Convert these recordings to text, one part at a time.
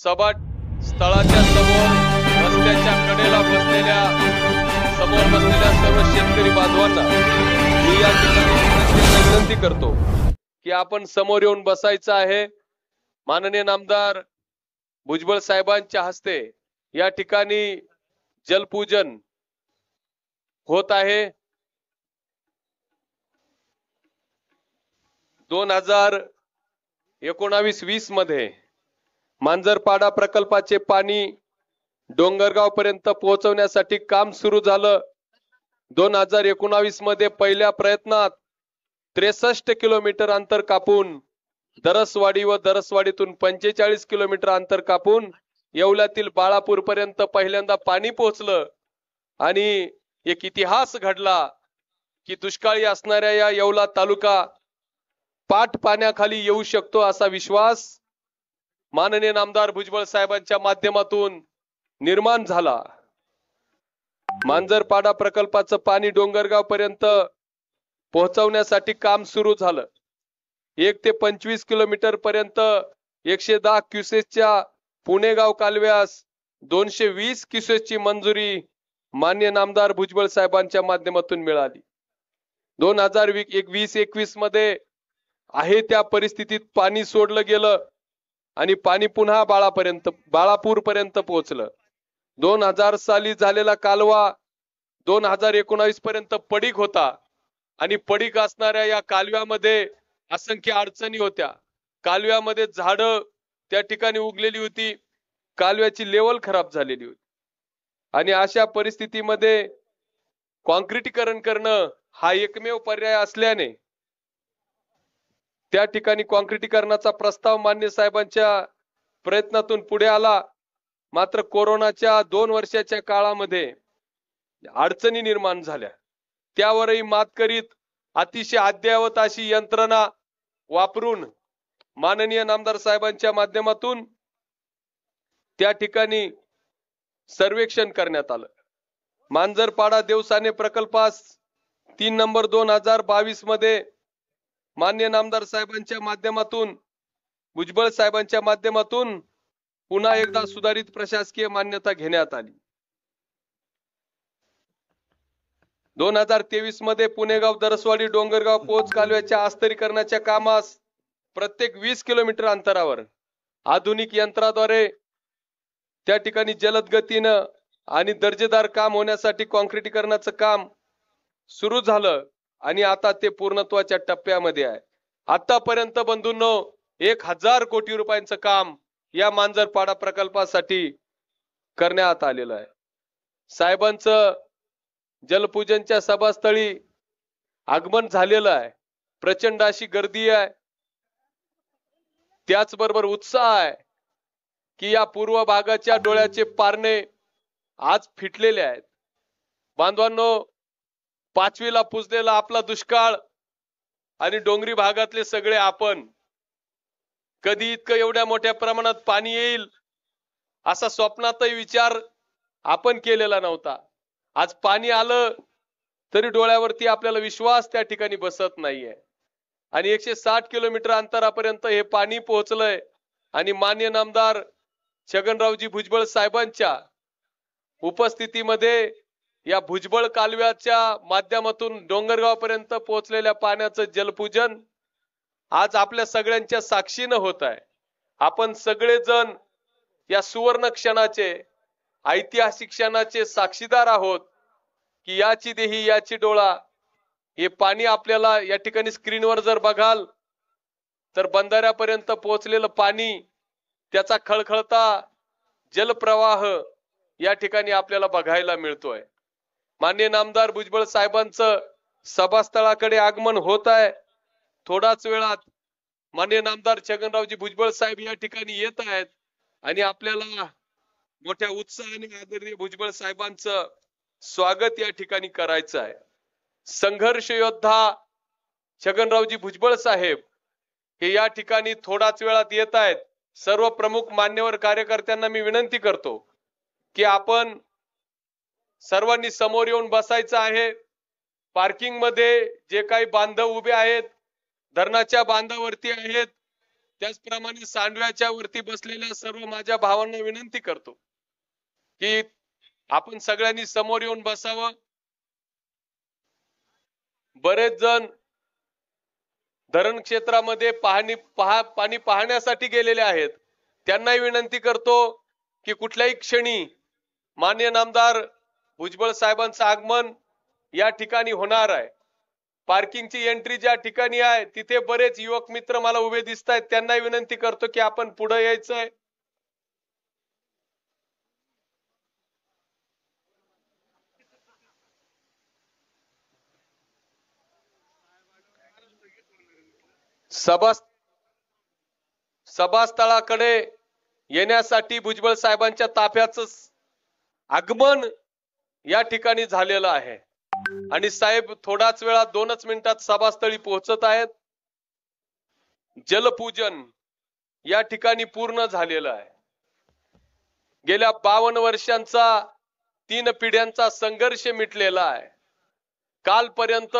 सभा स्थळाच्या समोर रस्त्याच्या कडेला बसलेल्या सर्व शेतकरी बांधवांना मी या ठिकाणी विनंती करतो की आपण समोर येऊन बसायचं आहे। माननीय नामदार भुजबळ साहेबांच्या हस्ते या ठिकाणी जलपूजन होत आहे। 2019-20 मध्ये मांजरपाडा प्रकल्पाचे पाणी डोंगरगाव पर्यंत पोहोचवण्यासाठी काम सुरू झालं। 2019 मध्ये पहिल्या प्रयत्नात 63 किलोमीटर अंतर कापून दरसवाडी व दरसवाडीतून 45 किलोमीटर अंतर कापून येवल्यातील बाळापूर पर्यंत पहिल्यांदा पाणी पोहोचलं आणि एक इतिहास घडला की दुष्काळी असणाऱ्या या येवला तालुका पाठ पाण्याखाली येऊ शकतो असा विश्वास माननीय नामदार भुजबळ साहेबांच्या माध्यमातून निर्माण झाला। मांजरपाडा प्रकल्पाचं पाणी डोंगरगाव पर्यंत पोहोचवण्यासाठी काम सुरू झालं। 1 ते 25 किलोमीटर पर्यंत 110 क्युसेसच्या पुणेगाव कालव्यास 220 क्युसेसची मंजुरी माननीय नामदार भुजबळ साहेबांच्या माध्यमातून मिळाली। 2020-21 मध्ये आहे त्या परिस्थितीत पाणी सोडलं गेलं आणि पाणी पुन्हा बाळापूर पर्यंत पोहोचलं। 2000 साली झालेला कालवा 2019 पर्यंत पडीक होता आणि पडीक असणाऱ्या या कालव्यामध्ये असंख्य अडचणी होत्या। कालव्यामध्ये झाडं त्या ठिकाणी उगलेली होती, कालव्याची लेवल खराब झालेली होती आणि अशा परिस्थितीमध्ये कॉन्क्रिटीकरण करणं हा एकमेव पर्याय असल्याने त्या ठिकाणी कॉन्क्रिटीकरणाचा प्रस्ताव मान्य साहेबांच्या प्रयत्नातून पुढे आला। मात्र कोरोनाच्या 2 वर्षाच्या काळामध्ये अडचणी निर्माण झाल्या, त्यावरही मात करीत अतिशय अद्ययावत अशी यंत्रणा वापरून माननीय नामदार साहेबांच्या माध्यमातून त्या ठिकाणी सर्वेक्षण करण्यात आलं। मांजरपाडा देवसाने प्रकल्पास 3 नंबर 2022 मध्ये माननीय नामदार साहेबांच्या माध्यमातून भुजबळ साहेबांच्या माध्यमातून पुन्हा एकदा सुधारित प्रशासकीय मान्यता घेण्यात आली। 2023 मध्ये पुणेगाव दरसवाडी डोंगरगाव पोच कालव्याच्या आस्तरीकरणाच्या कामास प्रत्येक 20 किलोमीटर अंतरावर आधुनिक यंत्राद्वारे त्या ठिकाणी जलद गतीनं आणि दर्जेदार काम होण्यासाठी कॉन्क्रिटीकरणाचं काम सुरू झालं आणि आता ते पूर्णत्वाच्या टप्प्यामध्ये आहे। आतापर्यंत बंधूंनो 1000 कोटी रुपयांचं काम या मांजरपाडा प्रकल्पासाठी करण्यात आलेलं आहे। साहेबांचं जलपूजनच्या सभास्थळी आगमन झालेलं आहे, प्रचंड अशी गर्दी आहे, त्याचबरोबर उत्साह आहे की या पूर्व भागाच्या डोळ्याचे पारणे आज फिटलेले आहेत। बांधवांनो, 5वीला पुजलेला आपला दुष्काळ आणि डोंगरी भागातले सगळे आपण कधी इतकं एवढ्या मोठ्या प्रमाणात पाणी येईल असा स्वप्नातही विचार आपण केलेला नव्हता। आज पाणी आलं तरी डोळ्यावरती आपल्याला विश्वास त्या ठिकाणी बसत नाहीये आणि 160 किलोमीटर अंतरापर्यंत हे पाणी पोहोचलंय आणि माननीय नामदार छगनरावजी भुजबळ साहेबांच्या उपस्थितीमध्ये या भुजबळ कालव्याच्या माध्यमातून डोंगरगाव पर्यंत पोहोचलेल्या पाण्याचं जलपूजन आज आपल्या सगळ्यांच्या साक्षीनं होत आहे। आपण सगळेजण या सुवर्ण क्षणाचे, ऐतिहासिक क्षणाचे साक्षीदार आहोत की याची देही याची डोळा हे पाणी आपल्याला या ठिकाणी स्क्रीनवर जर बघाल तर बंधाऱ्यापर्यंत पोहोचलेलं पाणी, त्याचा खळखळता जलप्रवाह या ठिकाणी आपल्याला बघायला मिळतोय। माननीय नामदार भुजबळ साहेबांचं सभास्थळाकडे आगमन होत आहे। थोडाच वेळात माननीय नामदार छगनरावजी भुजबळ साहेब या ठिकाणी येत आहेत आणि आपल्याला मोठ्या उत्साहाने आदरणीय भुजबळ साहेबांचं स्वागत या ठिकाणी करायचं आहे। संघर्ष योद्धा छगनरावजी भुजबळ साहेब हे या ठिकाणी थोडाच वेळात येत आहेत। सर्व प्रमुख मान्यवर कार्यकर्त्यांना मी विनंती करतो की आपण सर्वांनी समोर येऊन बसायचं आहे। पार्किंग मध्ये जे काही बांधव उभे आहेत, धरणाच्या बांधावरती आहेत, त्याचप्रमाणे सांडव्याच्या वरती बसलेल्या सर्व माझ्या भावांना विनंती करतो की आपण सगळ्यांनी समोर येऊन बसावं. बरेच जण धरण क्षेत्रामध्ये पाणी पाहण्यासाठी गेलेले आहेत. त्यांनाही विनंती करतो की कुठल्याही क्षणी माननीय नामदार भुजबळ साहेबांचं आगमन या ठिकाणी होणार आहे. पार्किंगची एंट्री ज्या ठिकाणी आहे तिथे बरेच युवक मित्र मला उभे दिसत आहेत. त्यांनाही विनंती करतो की आपण पुढे यायचंय. सभास्थळाकडे येण्यासाठी भुजबळ साहेबांच्या ताफ्याचं आगमन या ठिकाणी झालेलं आहे आणि साहेब थोडाच वेळात 2च मिनिटात सभास्थळी पोहोचत आहेत. जलपूजन या ठिकाणी पूर्ण झालेलं आहे. गेल्या 52 वर्षांचा 3 पिढ्यांचा संघर्ष मिटलेला आहे. कालपर्यंत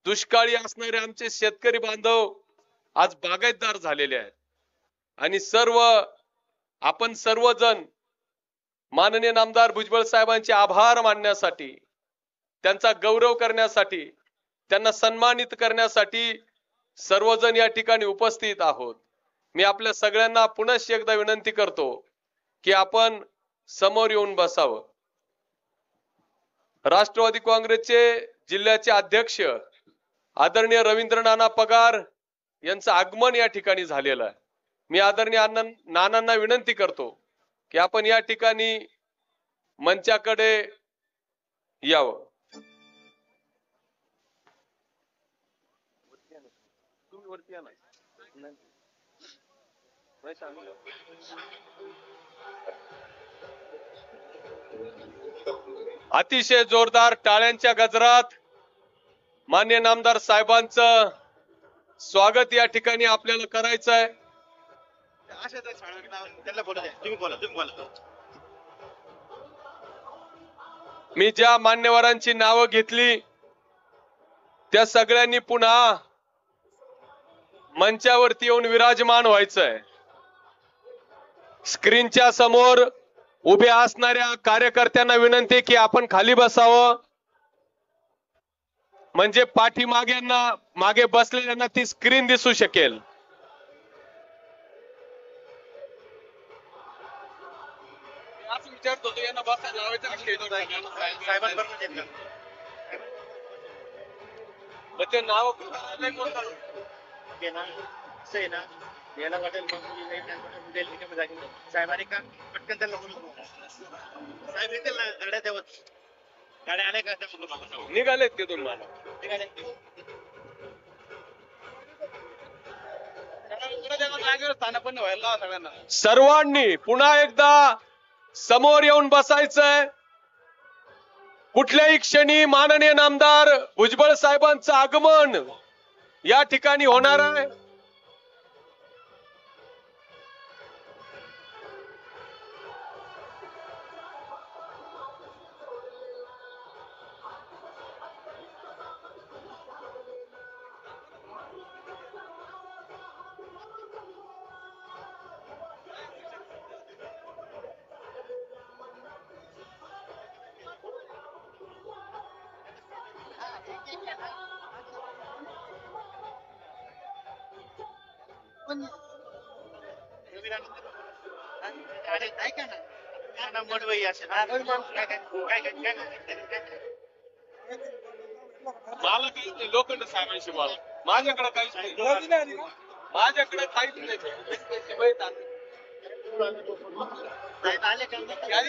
दुष्काळी असणारे आमचे शेतकरी बांधव आज बागायतदार झालेले आहेत आणि आपण सर्वजण माननीय नामदार भुजबळ साहेबांचे आभार मानण्यासाठी, त्यांचा गौरव करण्यासाठी, त्यांना सन्मानित करण्यासाठी सर्वजण या ठिकाणी उपस्थित आहोत. मी आपल्या सगळ्यांना पुन्हा एकदा विनंती करतो की आपण समोर येऊन बसावं. राष्ट्रवादी काँग्रेसचे जिल्ह्याचे अध्यक्ष आदरणीय रवींद्र नाना पगार यांचं आगमन या ठिकाणी झालेलं आहे. मी आदरणीय नानांना विनंती करतो की आपण या ठिकाणी मंचाकडे यावं. अतिशय जोरदार टाळ्यांच्या गजरात माननीय नामदार साहेबांचं स्वागत या ठिकाणी आपल्याला करायचं आहे. मी ज्या मान्यवरांची नावं घेतली त्या सगळ्यांनी पुन्हा मंचावरती येऊन विराजमान व्हायचंय. स्क्रीनच्या समोर उभे असणाऱ्या कार्यकर्त्यांना विनंती की आपण खाली बसावं, म्हणजे मागे बसलेल्यांना ती स्क्रीन दिसू शकेल. विचारतो यांना बसायला लावायचं ते नाव साहेबांनी का पटकन त्याला साहेब येतील ना गाड्या तेव्हा गाड्या आल्या का निघालेत ते दोन मला सर्वांनी पुन्हा एकदा समोर येऊन बसायचंय. कुठल्याही क्षणी माननीय नामदार भुजबळ साहेबांचं आगमन या ठिकाणी होणार आहे. लोखंड साहेबांशी बोला. माझ्याकडे काहीच नाही. माझ्याकडे काहीच नाही.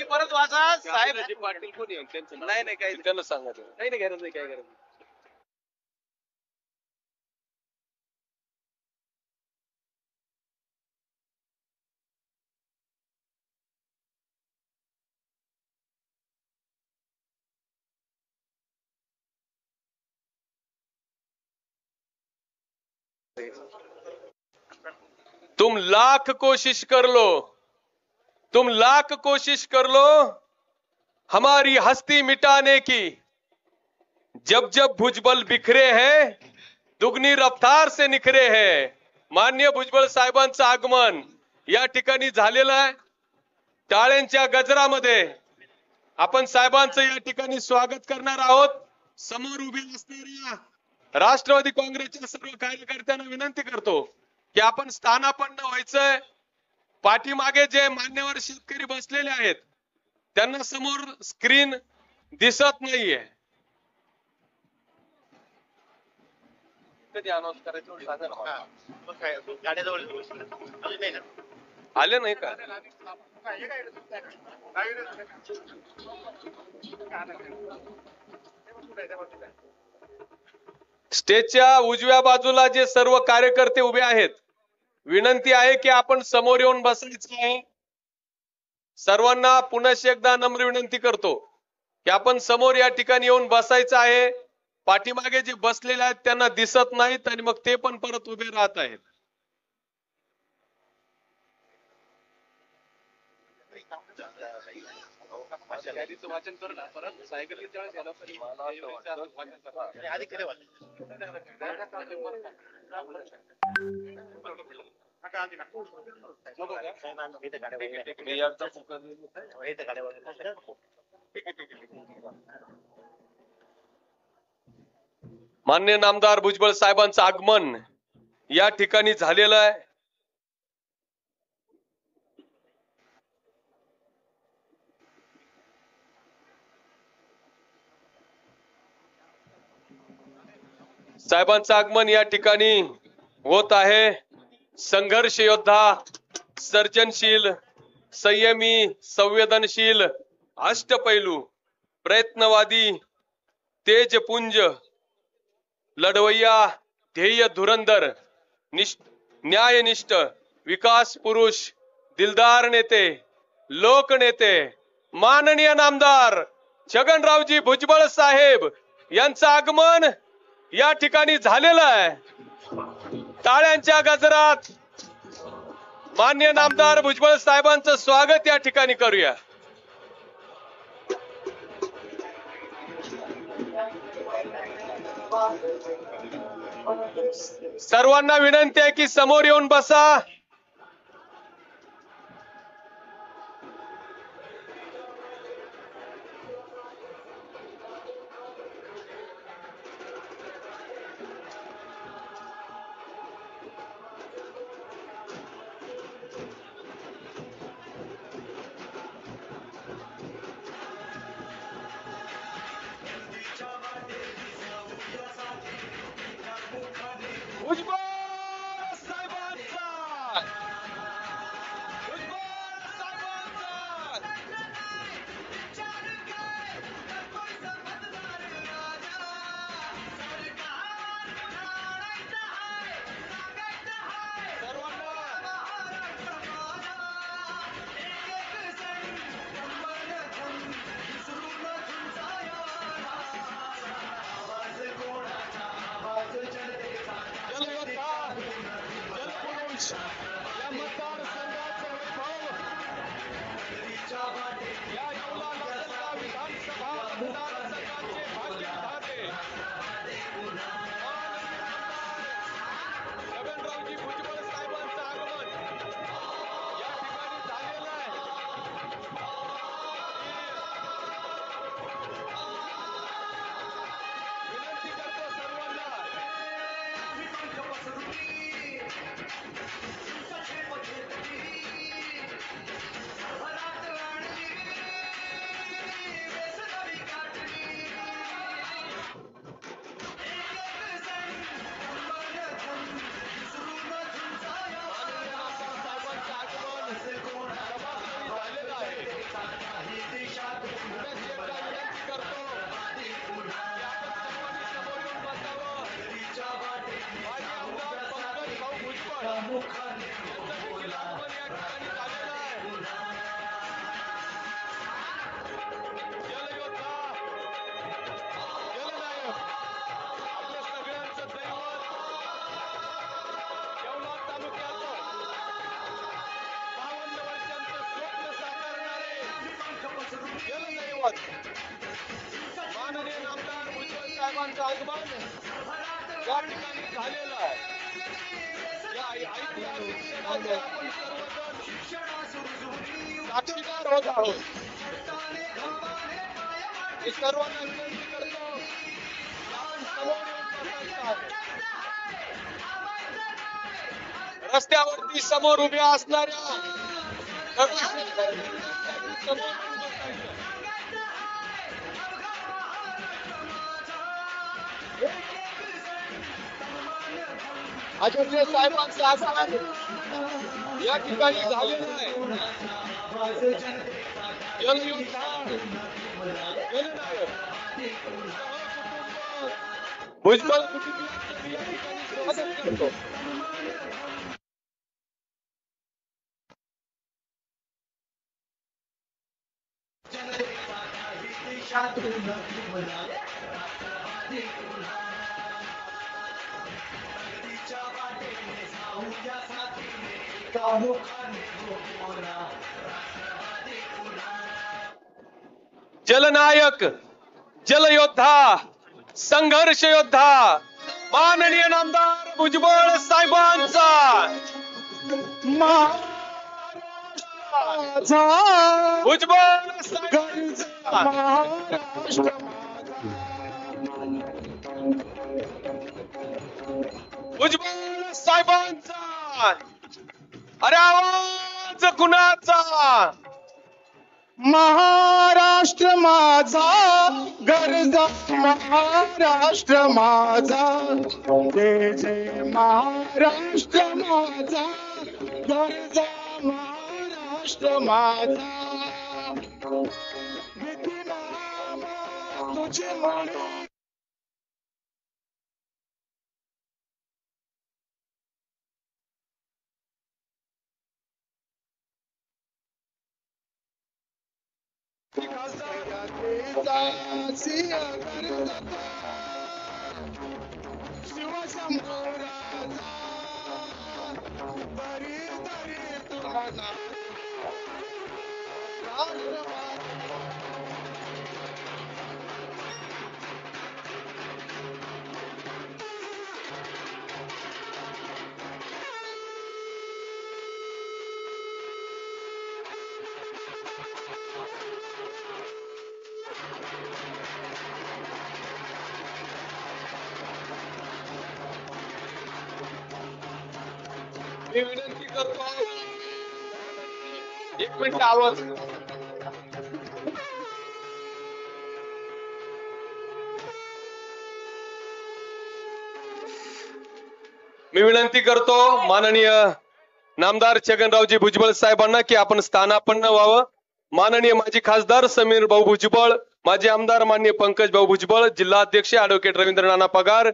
परत वाचा साहेब पाटील कोणी त्यांचं नाही काही त्यांना सांगायचं काही नाही गरज नाही काय गरज. तुम लाख कोशिश कर लो हमारी हस्ती मिटाने की, जब जब भुजबल बिखरे हैं दुगनी रफ्तार से निखरे हैं, माननीय भुजबळ साहेबांचं आगमन या ठिकाणी झालेलं आहे। टाळ्यांच्या गजरामध्ये आपण साहेबांचं या ठिकाणी स्वागत करणार आहोत। समोर उभे असणाऱ्या राष्ट्रवादी काँग्रेसच्या सर्व कार्यकर्त्यांना विनंती करतो की आपण स्थानापन्न व्हायचंय। पाठीमागे जे मान्यवर शेतकरी बसलेले आहेत त्यांना समोर स्क्रीन दिसत नाहीये। कधी अनाउन्स करायचं सांगा ना। गाड्याजवळ आले नाही का? स्टेजच्या उजव्या बाजूला जे सर्व कार्यकर्ते उभे आहेत विनंती आहे की आपण समोर येऊन बसायचं आहे। सर्वांना पुन्हा एकदा नम्र विनंती करतो की आपण समोर या ठिकाणी येऊन बसायचं आहे। पाठीमागे जे बसलेले आहेत त्यांना दिसत नाहीत आणि मग ते पण परत उभे राहत आहेत। वाचन करू ना परत सायकल माननीय नामदार भुजबळ साहेबांचं आगमन या ठिकाणी झालेलं आहे। साहेबांचं आगमन या ठिकाणी होत आहे। संघर्ष योद्धा, सर्जनशील, संयमी, संवेदनशील, अष्टपैलू, प्रयत्नवादी, तेजपुंज, लढवय्या, ध्येय धुरंधर, न्यायनिष्ठ, विकास पुरुष, दिलदार नेते, लोकनेते माननीय नामदार छगनरावजी भुजबळ साहेब यांचं आगमन या ठिकाणी झालेलं आहे। टाळ्यांच्या गजरात माननीय नामदार भुजबळ साहेबांचं स्वागत या ठिकाणी करूया। सर्वांना विनंती आहे की समोर येऊन बसा। भुजबळ साहेबांचा या मतदारसंघाचे वैभव या येवला लोकसभा विधानसभा मतदारसंघाचे भाग्यविधाते छगनरावजी भुजबळ साहेबांचं आगमन या ठिकाणी झालेलं आहे। विनंती करतो सर्वांना माननीय नामदार भुजबळ साहेबांचं आगमन या ठिकाणी झालेलं आहे। साक्षीदार होत आहोत. मी सर्वांना विनंती करतो, समोर येऊन बसायचं आहे. रस्त्यावरती समोर उभ्या असणाऱ्या सर्व शेतकऱ्यांनी समोर येऊन बसायचं. आचार्य साहेबांचं आगमन या ठिकाणी झालेलं आहे. जनयोद्धा, जननायक, भुजबळ कुटुंबियांचं मी या ठिकाणी स्वागत करतो. जलनायक, जलयोद्धा, संघर्ष योद्धा माननीय नामदार भुजबळ साहेबांचा भुजबळ साहेबांचा भुजबळ साहेबांचा. अरे आवाज कुणाचा? महाराष्ट्र माझा गरजा महाराष्ट्र माझा जय जय महाराष्ट्र माझा गरजा महाराष्ट्र माझा भीती नामा तुझे म्हणून मी विनंती करतो, एक मिनिट आवाज. मी विनंती करतो माननीय नामदार छगनरावजी भुजबळ साहेबांना की आपण स्थानापन्न व्हावं. माननीय माजी खासदार समीर भाऊ भुजबळ, माजी आमदार माननीय पंकज भाऊ भुजबळ, जिल्हाध्यक्ष ॲडव्होकेट रवींद्र नाना पगार,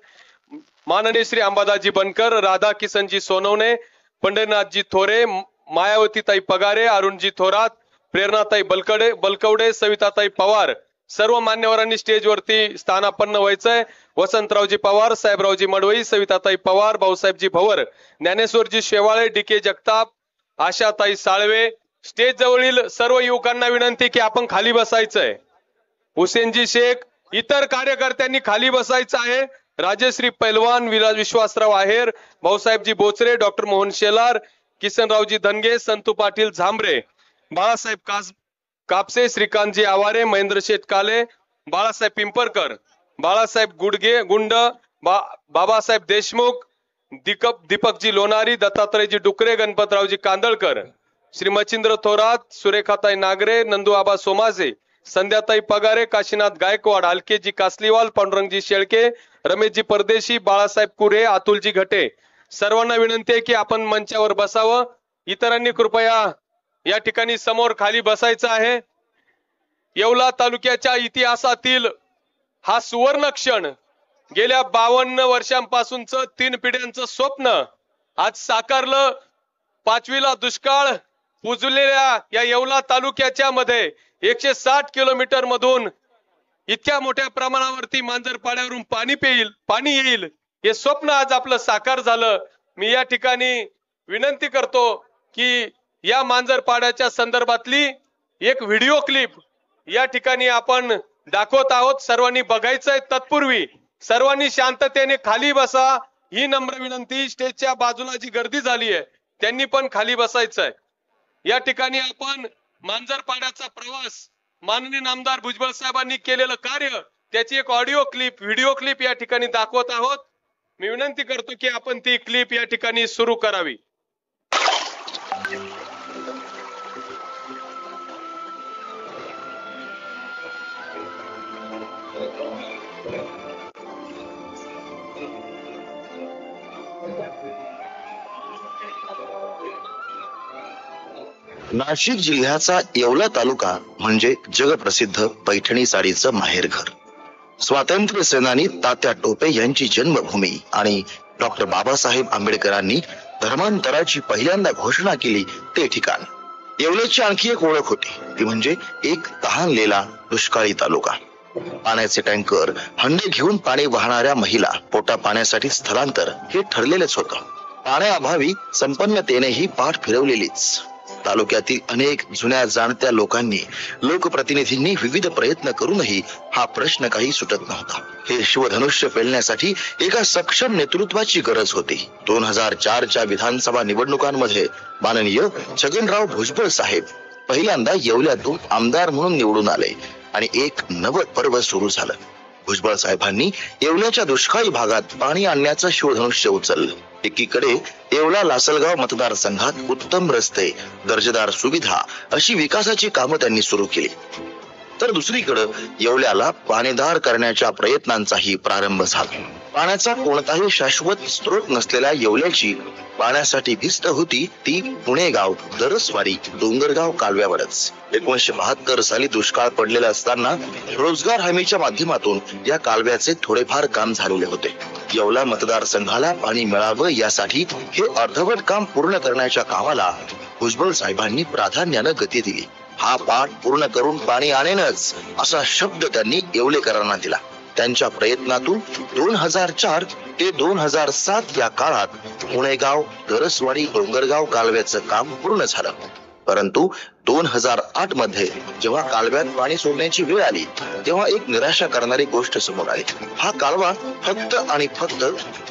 माननीय श्री अंबादासजी बनकर, राधा किसनजी सोनवणे, पंढरीनाथजी थोरे, मायावतीताई पगारे, अरुणजी थोरात, प्रेरणाताई बलकवडे, सविताताई पवार, सर्व मान्यवरांनी स्टेजवरती स्थानापन्न व्हायचंय. वसंतरावजी पवार, साहेबरावजी मडवई, सविताताई पवार, भाऊसाहेबजी भवर, ज्ञानेश्वरजी शेवाळे, डी.के. जगताप, आशाताई साळवे. स्टेज जवळील सर्व युवकांना विनंती की आपण खाली बसायचंय. हुसेनजी शेख, इतर कार्यकर्त्यांनी खाली बसायचं आहे. राजश्री पैलवान, विश्वासराव आहेर, भाऊसाहेबजी बोचरे, डॉक्टर मोहन शेलार, किसनरावजी धनगे, संतू पाटील झांबरे, बाळासाहेब कापसे, श्रीकांतजी आवारे, महेंद्र शेठ काले, बाळासाहेब पिंपरकर, बाळासाहेब गुंड, बाबासाहेब देशमुख, दीपकजी लोणारी, दत्तात्रयजी डुकरे, गणपतरावजी कांदळकर, श्री मच्छिंद्र थोरात, सुरेखाताई नागरे, नंदूआबा सोमासे, संध्याताई पगारे, काशीनाथ गायकवाड, हलकेजी कासलीवाल, पांडुरंगजी शेळके, रमेशजी परदेशी, बाळासाहेब कुरे, अतुलजी घटे. सर्वांना विनंती आहे की आपण मंचावर बसावं. इतरांनी कृपया या ठिकाणी समोर खाली बसायचं आहे. येवला तालुक्याच्या इतिहासातील हा सुवर्ण क्षण, गेल्या 52 वर्षांपासूनचं 3 पिढ्यांचं स्वप्न आज साकारलं. 5वीला दुष्काळ पुजलेल्या या येवला तालुक्याच्या मध्ये 160 किलोमीटर मधून इतक्या मोठ्या प्रमाणावरती मांजरपाड्यावरून पाणी येईल हे स्वप्न आज आपलं साकार झालं. मी या ठिकाणी विनंती करतो की या मांजरपाड्याच्या संदर्भातली एक व्हिडिओ क्लिप या ठिकाणी आपण दाखवत आहोत. सर्वांनी बघायचंय. तत्पूर्वी सर्वांनी शांततेने खाली बसा. ही नम्र विनंती. स्टेजच्या बाजूला जी गर्दी झाली आहे त्यांनी पण खाली बसायचं आहे. या ठिकाणी आपण मांजरपाड्याचा प्रवास, माननीय नामदार भुजबळ साहेबांनी केलेलं कार्य, त्याची एक ऑडिओ क्लिप, व्हिडिओ क्लिप या ठिकाणी दाखवत आहोत. मी विनंती करतो की आपण ती क्लिप या ठिकाणी सुरू करावी. नाशिक जिल्ह्याचा येवला तालुका म्हणजे जगप्रसिद्ध पैठणी साडीचं माहेरघर. स्वातंत्र्य सेनानी तात्या टोपे यांची जन्मभूमी आणि डॉक्टर बाबासाहेब आंबेडकरांनी धर्मांतराची पहिल्यांदा घोषणा केली ते ठिकाण. येवल्याची आणखी एक ओळख होती, ती म्हणजे एक तहानलेला दुष्काळी तालुका. पाण्याचे टँकर, हंडे घेऊन पाणी वाहणाऱ्या महिला, पोटा पाण्यासाठी स्थलांतर हे ठरलेलेच होतं. पाण्याअभावी संपन्नतेनेही पाठ फिरवलेलीच. तालुक्यातील अनेक जुन्या जाणत्या लोकांनी, लोकप्रतिनिधींनी विविध प्रयत्न करूनही हा प्रश्न काही सुटत नव्हता. हे शिवधनुष्य पेलण्यासाठी एका सक्षम नेतृत्वाची गरज होती. 2004च्या विधानसभा निवडणुकांमध्ये माननीय छगनराव भुजबळ साहेब पहिल्यांदा येवल्यातून आमदार म्हणून निवडून आले आणि एक नवं पर्व सुरू झालं. भुजबळ साहेबांनी येवल्याच्या दुष्काळी भागात पाणी आणण्याचं शिवधनुष्य उचललं. एकीकडे येवला लासलगाव मतदारसंघात उत्तम रस्ते, दर्जेदार सुविधा अशी विकासाची कामं त्यांनी सुरू केली, तर दुसरीकडे येवल्याला पाणीदार करण्याच्या प्रयत्नांचाही प्रारंभ झाला. पाण्याचा कोणताही शाश्वत स्रोत नसलेल्या येवल्याची पाण्यासाठी भिस्त होती ती पुणेगाव, दरसवाडी, डोंगरगाव कालव्यावरच. 1972 साली दुष्काळ पडलेला असताना रोजगार हमीच्या माध्यमातून या कालव्याचे थोडेफार काम झालेले होते. येवला मतदारसंघाला पाणी मिळावं यासाठी हे अर्धवट काम पूर्ण करण्याच्या कामाला भुजबळ साहेबांनी प्राधान्यानं गती दिली. हा पाठ पूर्ण करून पाणी आणेनच असा शब्द त्यांनी येवलेकरांना दिला. त्यांच्या प्रयत्नातून 2004 ते 2007 या काळात पुणेगाव, दरसवाडी, डोंगरगाव कालव्याचं काम पूर्ण झालं. परंतु 2008 मध्ये जेव्हा कालव्यात पाणी सोडण्याची वेळ आली तेव्हा एक निराशा करणारी गोष्ट समोर आली. हा कालवा फक्त आणि फक्त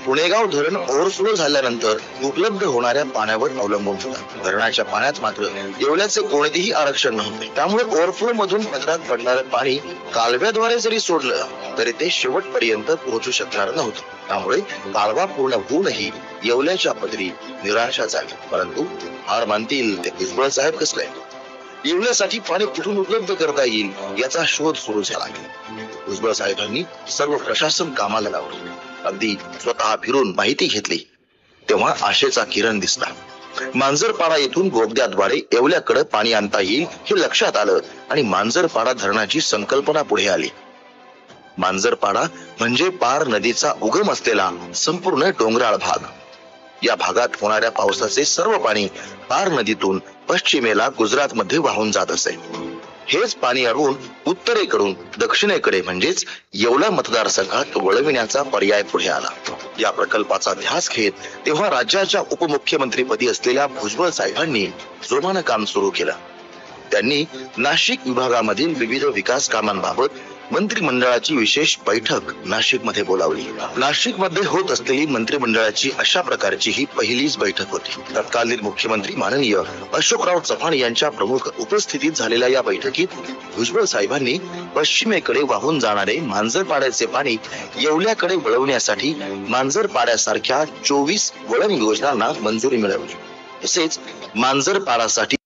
पुणेगाव धरण ओव्हरफ्लो झाल्यानंतर उपलब्ध होणाऱ्या पाण्यावर अवलंबून होता. धरणाच्या पाण्यात मात्र येवल्याचे कोणतेही आरक्षण नव्हते. त्यामुळे ओव्हरफ्लो मधून पदरात पडणारे पाणी कालव्याद्वारे जरी सोडलं तरी ते शेवटपर्यंत पोहोचू शकणार नव्हतं. त्यामुळे कालवा पूर्ण होऊनही येवल्याच्या पदरी निराशा झाली. परंतु हार मानतील ते भुजबळ साहेब कसले. येवल्यासाठी पाणी कुठून उपलब्ध करता येईल याचा शोध सुरू झाला. भुजबळ साहेबांनी सर्व प्रशासन कामाला लावलं. अगदी स्वतः फिरून माहिती घेतली तेव्हा आशेचा किरण दिसला. मांजरपाडा येथून बोगद्याद्वारे येवल्याकडे पाणी आणता येईल हे लक्षात आलं आणि मांजरपाडा धरणाची संकल्पना पुढे आली. मांजरपाडा म्हणजे पार नदीचा उगम असलेला संपूर्ण डोंगराळ भाग. या भागात होणाऱ्या पावसाचे सर्व पाणी पार नदीतून पश्चिमेला गुजरात मध्ये वाहून जात असे. हेच पाणी अडवून उत्तरेकडून दक्षिणेकडे म्हणजेच येवला मतदारसंघात वळविण्याचा पर्याय पुढे आला. या प्रकल्पाचा ध्यास घेत तेव्हा राज्याच्या उपमुख्यमंत्रीपदी असलेल्या भुजबळ साहेबांनी जोमानं काम सुरू केलं. त्यांनी नाशिक विभागामधील विविध विकास कामांबाबत मंत्रिमंडळाची विशेष बैठक नाशिक मध्ये बोलावली. नाशिक मध्ये होत असलेली मंत्रिमंडळाची अशा प्रकारची ही पहिलीच बैठक होती. तत्कालीन मुख्यमंत्री माननीय अशोकराव चव्हाण यांच्या प्रमुख उपस्थितीत झालेल्या या बैठकीत भुजबळ साहेबांनी पश्चिमेकडे वाहून जाणारे मांजरपाड्याचे पाणी येवल्याकडे वळवण्यासाठी मांजरपाड्यासारख्या 24 वळण योजनांना मंजुरी मिळवली. तसेच मांजरपाडासाठी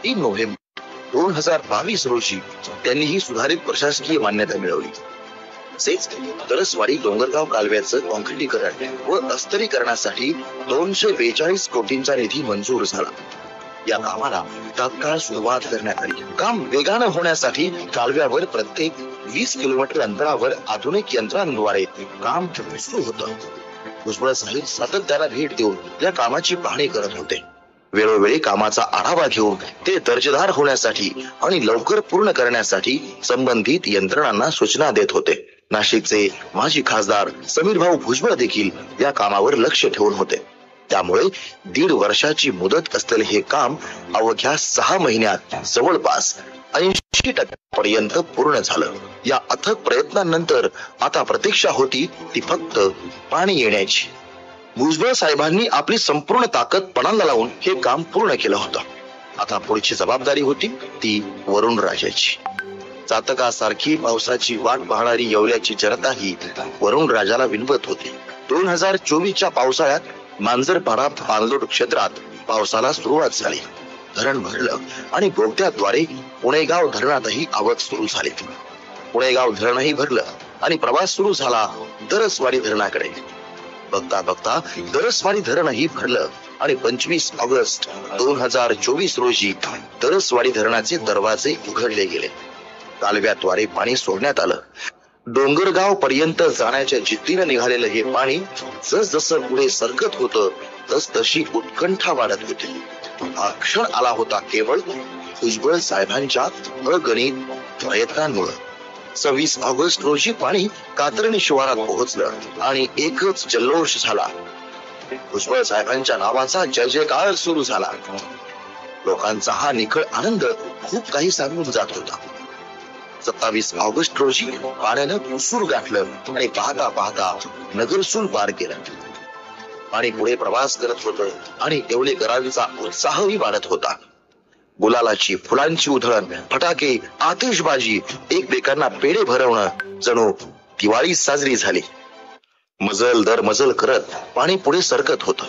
तीन नोव्हेंबर 2022 रोजी त्यांनी ही सुधारित प्रशासकीय मान्यता मिळवली. तसेच तरसवाडी डोंगरगाव कालव्याचं कॉन्क्रिटीकरण व अस्तरीकरणासाठी 242 कोटींचा निधी मंजूर झाला. या कामाला तात्काळ सुरुवात करण्यात आली. काम वेगानं होण्यासाठी कालव्यावर प्रत्येक 20 किलोमीटर अंतरावर आधुनिक यंत्रांद्वारे काम सुरू होतं. भुजबळ साहेब सातत्याने भेट देऊन या कामाची पाहणी करत होते. वेळोवेळी कामाचा आढावा घेऊन ते दर्जेदार होण्यासाठी आणि लवकर पूर्ण करण्यासाठी संबंधित यंत्रणांना सूचना देत होते. नाशिकचे माजी खासदार समीरभाऊ भुजबळ देखील या कामावर लक्ष ठेवून होते. त्यामुळे 1.5 वर्षाची मुदत असलेले हे काम अवघ्या 6 महिन्यात जवळपास 80% पर्यंत पूर्ण झालं. या अथक प्रयत्नांनंतर आता प्रतीक्षा होती ती फक्त पाणी येण्याची. भुजबळ साहेबांनी आपली संपूर्ण ताकद पणाला लावून हे काम पूर्ण केलं होतं. आता पुढची जबाबदारी होती ती वरुणराजाची. चातकासारखी पावसाची वाट पाहणारी येवल्याची जनताही वरुणराजाला विनवत होती. 2024च्या पावसाळ्यात मांजरपाडा पाणलोट क्षेत्रात पावसाला सुरुवात झाली. धरण भरलं आणि बोगद्याद्वारे पुणेगाव धरणातही आवक सुरू झाली. पुणेगाव धरणही भरलं आणि प्रवास सुरू झाला दरसवाडी धरणाकडे. बघता बघता दरसवाडी धरणही भरलं आणि 25 ऑगस्ट 2024 रोजी दरसवाडी धरणाचे दरवाजे उघडले गेले. कालव्याद्वारे पाणी सोडण्यात आलं. डोंगरगाव पर्यंत जाण्याच्या जिद्दीने निघालेलं हे पाणी जसजसं पुढे सरकत होतं तसतशी उत्कंठा वाढत होती. हा क्षण आला होता केवळ भुजबळ साहेबांच्या अगणित प्रयत्नांमुळे. 26 ऑगस्ट रोजी पाणी कातरणी शिवारात पोहोचलं आणि एकच जल्लोष झाला. भुजबळ साहेबांच्या नावाचा जय जयकार सुरू झाला. लोकांचा हा निखळ आनंद खूप काही सांगून जात होता. 27 ऑगस्ट रोजी पाण्यानं पुसूर गाठलं आणि पाहता पाहता नगरसूल पार केलं. पाणी पुढे प्रवास करत होतं आणि येवलेकरांचा उत्साहही वाढत होता. गुलालाची फुलांची उधळण, फटाके, आतिषबाजी, एकमेकांना पेढे भरवणं जणू दिवाळी साजरी झाली. मजल दर मजल करत पाणी पुढे सरकत होतं.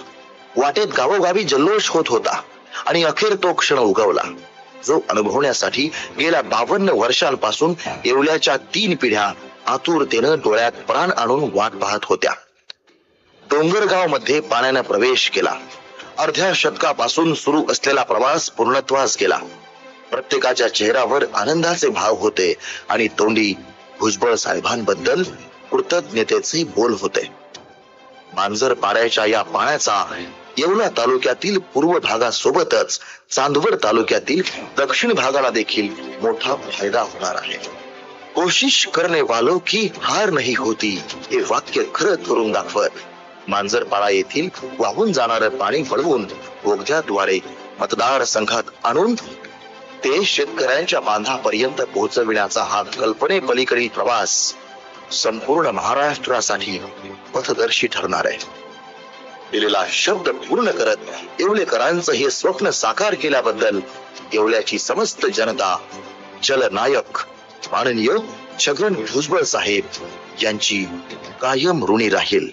वाटेत गावोगावी जल्लोष होत होता आणि अखेर तो क्षण उगवला जो अनुभवण्यासाठी गेल्या 52 वर्षांपासून येवल्याच्या 3 पिढ्या आतुरतेनं डोळ्यात प्राण आणून वाट पाहत होत्या. डोंगरगाव मध्ये पाण्यानं प्रवेश केला. अर्ध्या शतकापासून सुरू असलेला प्रवास पूर्णत्वास गेला. प्रत्येकाच्या चेहऱ्यावर आनंदाचे भाव होते आणि तोंडी भुजबळ साहेबांबद्दल कृतज्ञतेचे बोल होते. मांजरपाड्याच्या या पाण्याचा येवला तालुक्यातील पूर्व भागासोबतच चांदवड तालुक्यातील दक्षिण भागाला देखील मोठा फायदा होणार आहे. कोशिश करने वालों की हार नहीं होती हे वाक्य खरं करून दाखवत मांजरपाडा येथील वाहून जाणारं पाणी वळवून बोगद्याद्वारे मतदारसंघात आणून ते शेतकऱ्यांच्या बांधापर्यंत पोहोचविण्याचा हा कल्पनेपलीकडील प्रवास संपूर्ण महाराष्ट्रासाठी पथदर्शी ठरणार आहे. दिलेला शब्द पूर्ण करत येवलेकरांचं हे स्वप्न साकार केल्याबद्दल येवल्याची समस्त जनता जलनायक माननीय छगन भुजबळ साहेब यांची कायम ऋणी राहील.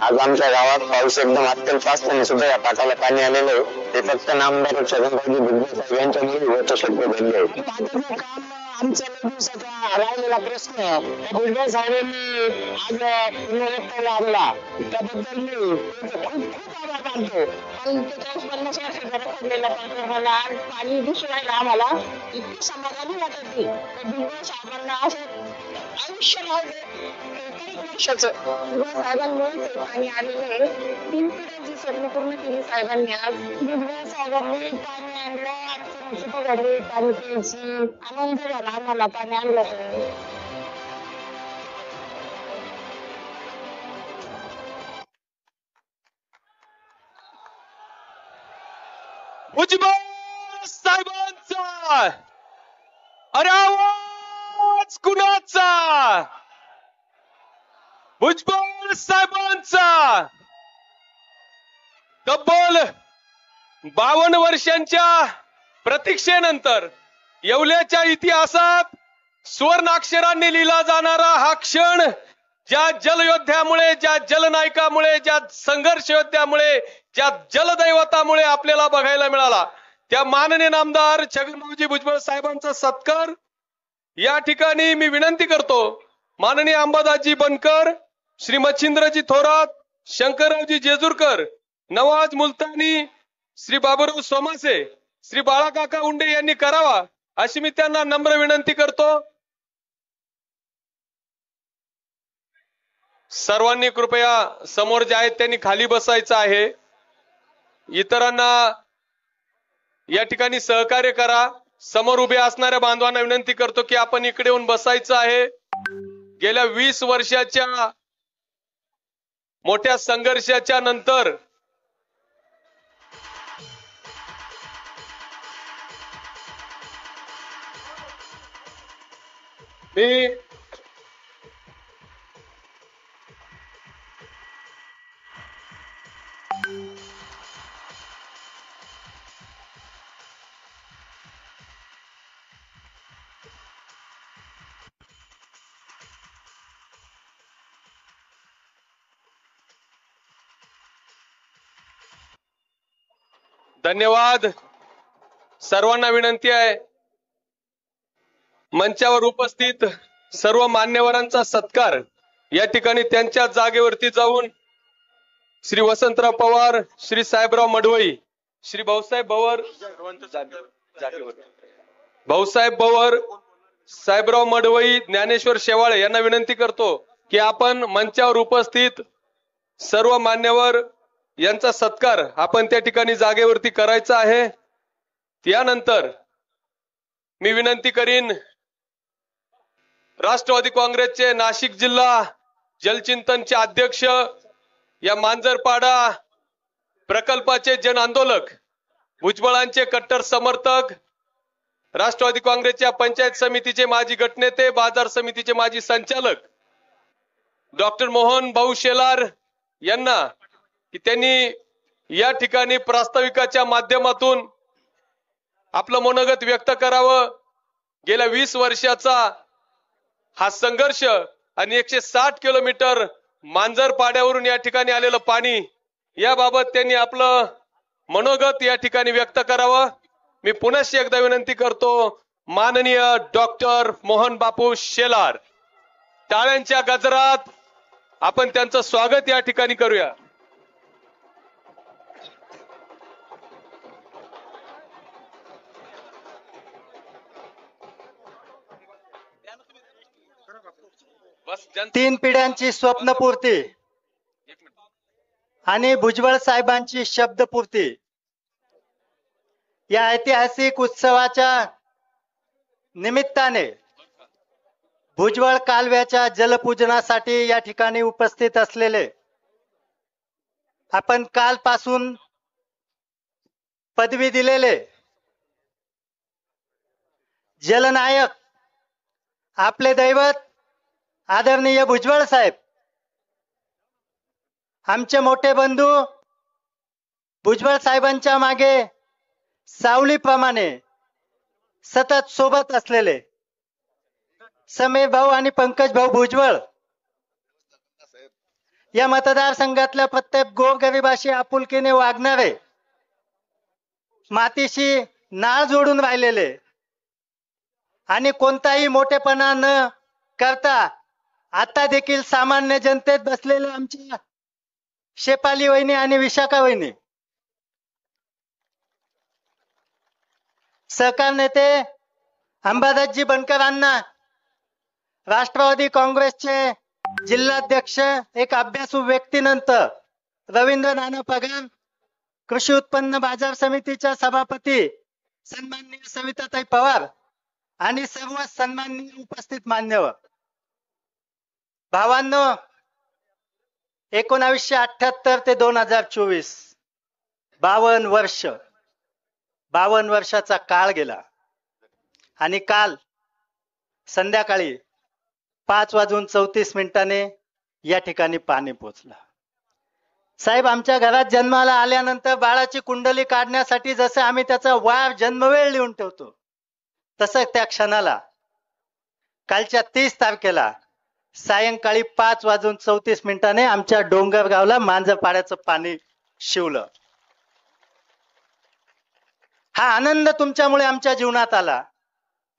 आज आमच्या गावात पाऊस एकदम अत्यंत असताना सुद्धा या पाटाला पाणी आलेलं आहे. ते फक्त नामदार छगनभाई भुजबळ साहेब यांच्यामुळे होत शक्य झाले. आमच्या लय दिवसाचा राहिलेला प्रश्न भुजबळ साहेबांनी आज पूर्णत्वाला आणला, त्याबद्दल मी खूप खूप आभार मानतो. पण 40-50 वर्षाचा रखडलेला प्रकल्पाला आज पाणी दिसून राहिलं आम्हाला, इतकी समाधानी वाटत नाही. भुजबळ साहेबांना असं आयुष्य राहिलं काही वर्षाचं भुजबळ साहेबांमुळे ते पाणी आलेलं आहे. 3 पिढ्यांची स्वप्न पूर्ण केली साहेबांनी. आज भुजबळ साहेबांनी पाणी आणलं, अडचणीची पकडली, पाणी प्यायची आनंद झाला आम्हाला पाणी आणलं तर. भुजबळ साहेबांचा अरे आवाज कुणाचा? भुजबळ साहेबांचा तब्बल 52 वर्षांच्या प्रतीक्षेनंतर येवल्याच्या इतिहासात सुवर्णाक्षरांनी लिहिला जाणारा हा क्षण, ज्या जलयोद्ध्यामुळे, ज्या जलनायकामुळे, ज्या संघर्ष योद्ध्यामुळे, ज्या जलदैवतामुळे आपल्याला बघायला मिळाला, त्या माननीय नामदार छगनभाऊजी भुजबळ साहेबांचा सत्कार या ठिकाणी मी विनंती करतो. माननीय अंबादासजी बनकर, श्री मच्छिंद्रजी थोरात, शंकररावजी जेजूरकर, नवाज मुलतानी, श्री बाबूराव सोमासे, श्री बाळाकाका उंडे यांनी करावा अशी मी त्यांना नम्र विनंती करतो. सर्वांनी कृपया समोर जे आहेत त्यांनी खाली बसायचं आहे. इतरांना या ठिकाणी सहकार्य करा. समोर उभे असणाऱ्या बांधवांना विनंती करतो की आपण इकडे येऊन बसायचं आहे. गेल्या 20 वर्षाच्या मोठ्या संघर्षाच्या नंतर मी धन्यवाद. सर्वांना विनंती आहे मंचावर उपस्थित सर्व मान्यवरांचा सत्कार या ठिकाणी त्यांच्या जागेवरती जाऊन श्री वसंतराव पवार, श्री साहेबराव मडवई, श्री भाऊसाहेब बवर, भाऊसाहेब बवर, साहेबराव मडवई, ज्ञानेश्वर शेवाळे यांना विनंती करतो की आपण मंचावर उपस्थित सर्व मान्यवर यांचा सत्कार आपण त्या ठिकाणी जागेवरती करायचा आहे. त्यानंतर मी विनंती करीन राष्ट्रवादी काँग्रेसचे नाशिक जिल्हा जलचिंतनचे अध्यक्ष, या मांजरपाडा प्रकल्पाचे जन आंदोलक, भुजबळांचे कट्टर समर्थक, राष्ट्रवादी काँग्रेसच्या पंचायत समितीचे माजी गटनेते, बाजार समितीचे माजी संचालक डॉक्टर मोहन भाऊ शेलार यांना की त्यांनी या ठिकाणी प्रास्ताविकाच्या माध्यमातून आपलं मनोगत व्यक्त करावं. गेल्या 20 वर्षाचा हा संघर्ष आणि 160 किलोमीटर मांजरपाड्यावरून या ठिकाणी आलेलं पाणी, याबाबत त्यांनी आपलं मनोगत या ठिकाणी व्यक्त करावं. मी पुन्हा एकदा विनंती करतो माननीय डॉक्टर मोहन बापू शेलार, टाळ्यांच्या गजरात आपण त्यांचं स्वागत या ठिकाणी करूया. बस 3 पिढ्यांची स्वप्नपूर्ती आणि भुजबळ साहेबांची शब्दपूर्ती या ऐतिहासिक उत्सवाच्या निमित्ताने भुजबळ कालव्याच्या जलपूजनासाठी या ठिकाणी उपस्थित असलेले आपण कालपासून पदवी दिलेले जलनायक, आपले दैवत आदरणीय भुजबळ साहेब, आमचे मोठे बंधू, भुजबळ साहेबांच्या मागे सावलीप्रमाणे सतत सोबत असलेले समीर भाऊ आणि पंकज भाऊ भुजबळ, या मतदारसंघातल्या प्रत्येक गोरगरिबाशी आपुलकीने वागणारे, मातीशी नाळ जोडून राहिलेले आणि कोणताही मोठेपणा न करता आता देखील सामान्य जनतेत बसलेले आमच्या शेपाली वहिनी आणि विशाखा वहिनी, सहकार नेते अंबादासजी बनकरांना, राष्ट्रवादी काँग्रेसचे जिल्हाध्यक्ष, एक अभ्यासू व्यक्तीनंतर रवींद्र नाना पगार, कृषी उत्पन्न बाजार समितीच्या सभापती सन्माननीय सविताताई पवार आणि सर्व सन्माननीय उपस्थित मान्यवर, भावांनो, 1978 ते 2024 52 वर्षाचा काळ गेला आणि काल संध्याकाळी 5:34 या ठिकाणी पाणी पोचलं. साहेब, आमच्या घरात जन्माला आल्यानंतर बाळाची कुंडली काढण्यासाठी जसं आम्ही त्याचा वार जन्मवेळ लिहून ठेवतो, तसं त्या क्षणाला कालच्या 30 तारखेला सायंकाळी 5:34 आमच्या डोंगरगावला मांजरपाड्याचं पाणी शिवलं. हा आनंद तुमच्यामुळे आमच्या जीवनात आला,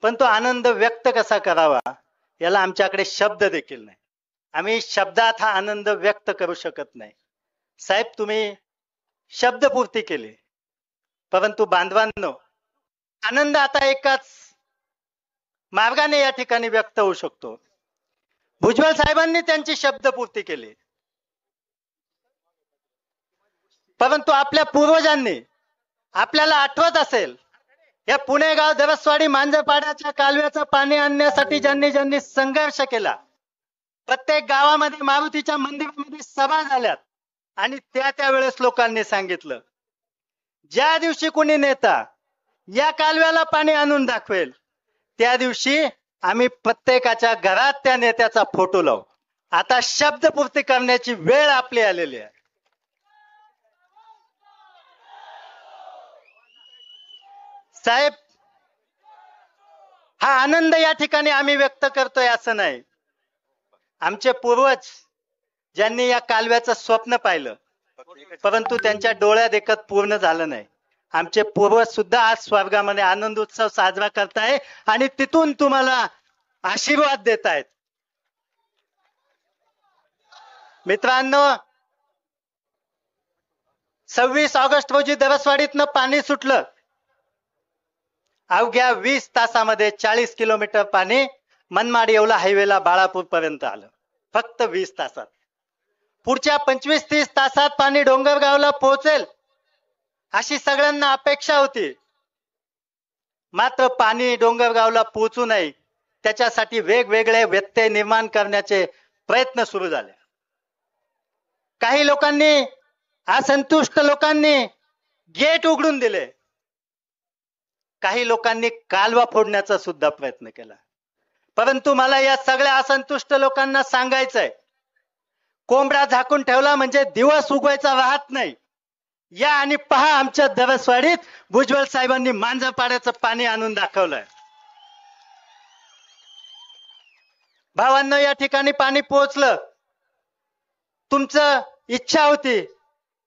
पण तो आनंद व्यक्त कसा करावा याला आमच्याकडे शब्द देखील नाही. आम्ही शब्दात हा आनंद व्यक्त करू शकत नाही. साहेब, तुम्ही शब्दपूर्ती केली, परंतु बांधवांनो, आनंद आता एकाच मार्गाने या ठिकाणी व्यक्त होऊ शकतो. भुजबळ साहेबांनी त्यांची शब्दपूर्ती केली, परंतु आपल्या पूर्वजांनी, आपल्याला आठवत असेल, या पुणेगाव दरसवाडी मांजरपाड्याच्या कालव्याचं पाणी आणण्यासाठी ज्यांनी ज्यांनी संघर्ष केला, प्रत्येक गावामध्ये मारुतीच्या मंदिरामध्ये सभा झाल्यात आणि त्या वेळेस लोकांनी सांगितलं, ज्या दिवशी कोणी नेता या कालव्याला पाणी आणून दाखवेल त्या दिवशी आम्ही प्रत्येकाच्या घरात त्या नेत्याचा फोटो लावू. आता शब्दपूर्ती करण्याची वेळ आपली आलेली आहे. साहेब, हा आनंद या ठिकाणी आम्ही व्यक्त करतोय असं नाही. आमचे पूर्वज ज्यांनी या कालव्याचं स्वप्न पाहिलं, परंतु त्यांच्या डोळ्यात देखत पूर्ण झालं नाही, आमचे पूर्वज सुद्धा आज स्वर्गामध्ये आनंद उत्सव साजरा करताय आणि तिथून तुम्हाला आशीर्वाद देत आहेत. मित्रांनो, 26 ऑगस्ट रोजी दरसवाडीतनं पाणी सुटलं. अवघ्या 20 तासामध्ये 40 किलोमीटर पाणी मनमाड येवला हायवेला बाळापूर पर्यंत आलं. फक्त 20 तासात. पुढच्या 25-30 तासात पाणी डोंगरगावला पोहोचेल अशी सगळ्यांना अपेक्षा होती. मात्र पाणी डोंगरगावला पोहोचू नये त्याच्यासाठी वेगवेगळे व्यत्यय निर्माण करण्याचे प्रयत्न सुरू झाले. काही लोकांनी, असंतुष्ट लोकांनी गेट उघडून दिले. काही लोकांनी कालवा फोडण्याचा सुद्धा प्रयत्न केला. परंतु मला या सगळ्या असंतुष्ट लोकांना सांगायचंय, कोंबडा झाकून ठेवला म्हणजे दिवस उगवायचा राहत नाही. या आणि पहा, आमच्या दरसवाडीत भुजबळ साहेबांनी मांजरपाड्याचं पाणी आणून दाखवलंय. भावांनो, या ठिकाणी पाणी पोहोचलं. तुमचं इच्छा होती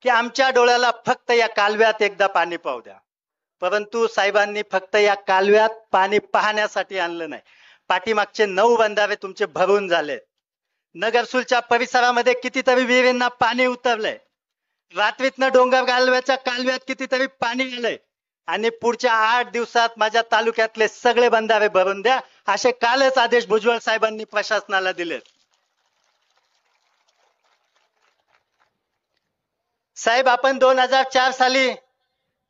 की आमच्या डोळ्याला फक्त या कालव्यात एकदा पाणी पाहू द्या, परंतु साहेबांनी फक्त या कालव्यात पाणी पाहण्यासाठी आणलं नाही. पाठीमागचे 9 बंधारे तुमचे भरून झाले. नगरसूलच्या परिसरामध्ये कितीतरी विहिरींना पाणी उतरलंय. रात्रीतनं डोंगर कालव्याच्या कालव्यात कितीतरी पाणी आलंय आणि पुढच्या 8 दिवसात माझ्या तालुक्यातले सगळे बंधारे भरून द्या असे कालच आदेश भुजबळ साहेबांनी प्रशासनाला दिलेत. साहेब, आपण 2004 साली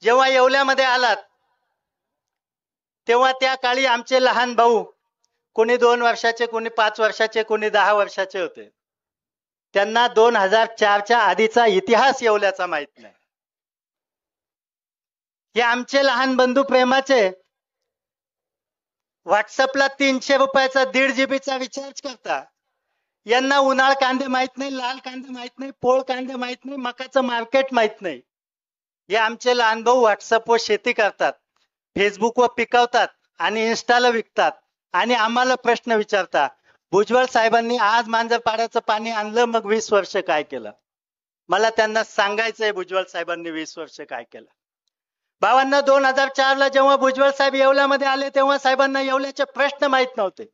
जेव्हा येवल्यामध्ये आलात तेव्हा त्या काळी आमचे लहान भाऊ, कोणी 2 वर्षाचे, कोणी 5 वर्षाचे, कोणी 10 वर्षाचे होते. त्यांना 2004च्या आधीचा इतिहास येवल्याचा माहित नाही. हे आमचे लहान बंधू प्रेमाचे व्हॉट्सअपला 300 रुपयाचा 1.5 GB रिचार्ज करता. यांना उन्हाळ कांदे माहित नाही, लाल कांदे माहित नाही, पोळ कांदे माहित नाही, मकाचं मार्केट माहित नाही. हे आमचे लहान भाऊ व्हॉट्सअपवर शेती करतात, फेसबुकवर पिकवतात आणि इन्स्टाला विकतात आणि आम्हाला प्रश्न विचारतात, भुजबळ साहेबांनी आज मांजरपाड्याचं पाणी आणलं, मग 20 वर्ष काय केलं? मला त्यांना सांगायचंय, भुजबळ साहेबांनी 20 वर्ष काय केलं. भावांना 2004 जेव्हा भुजबळ साहेब येवल्यामध्ये आले तेव्हा साहेबांना येवल्याचे प्रश्न माहित नव्हते.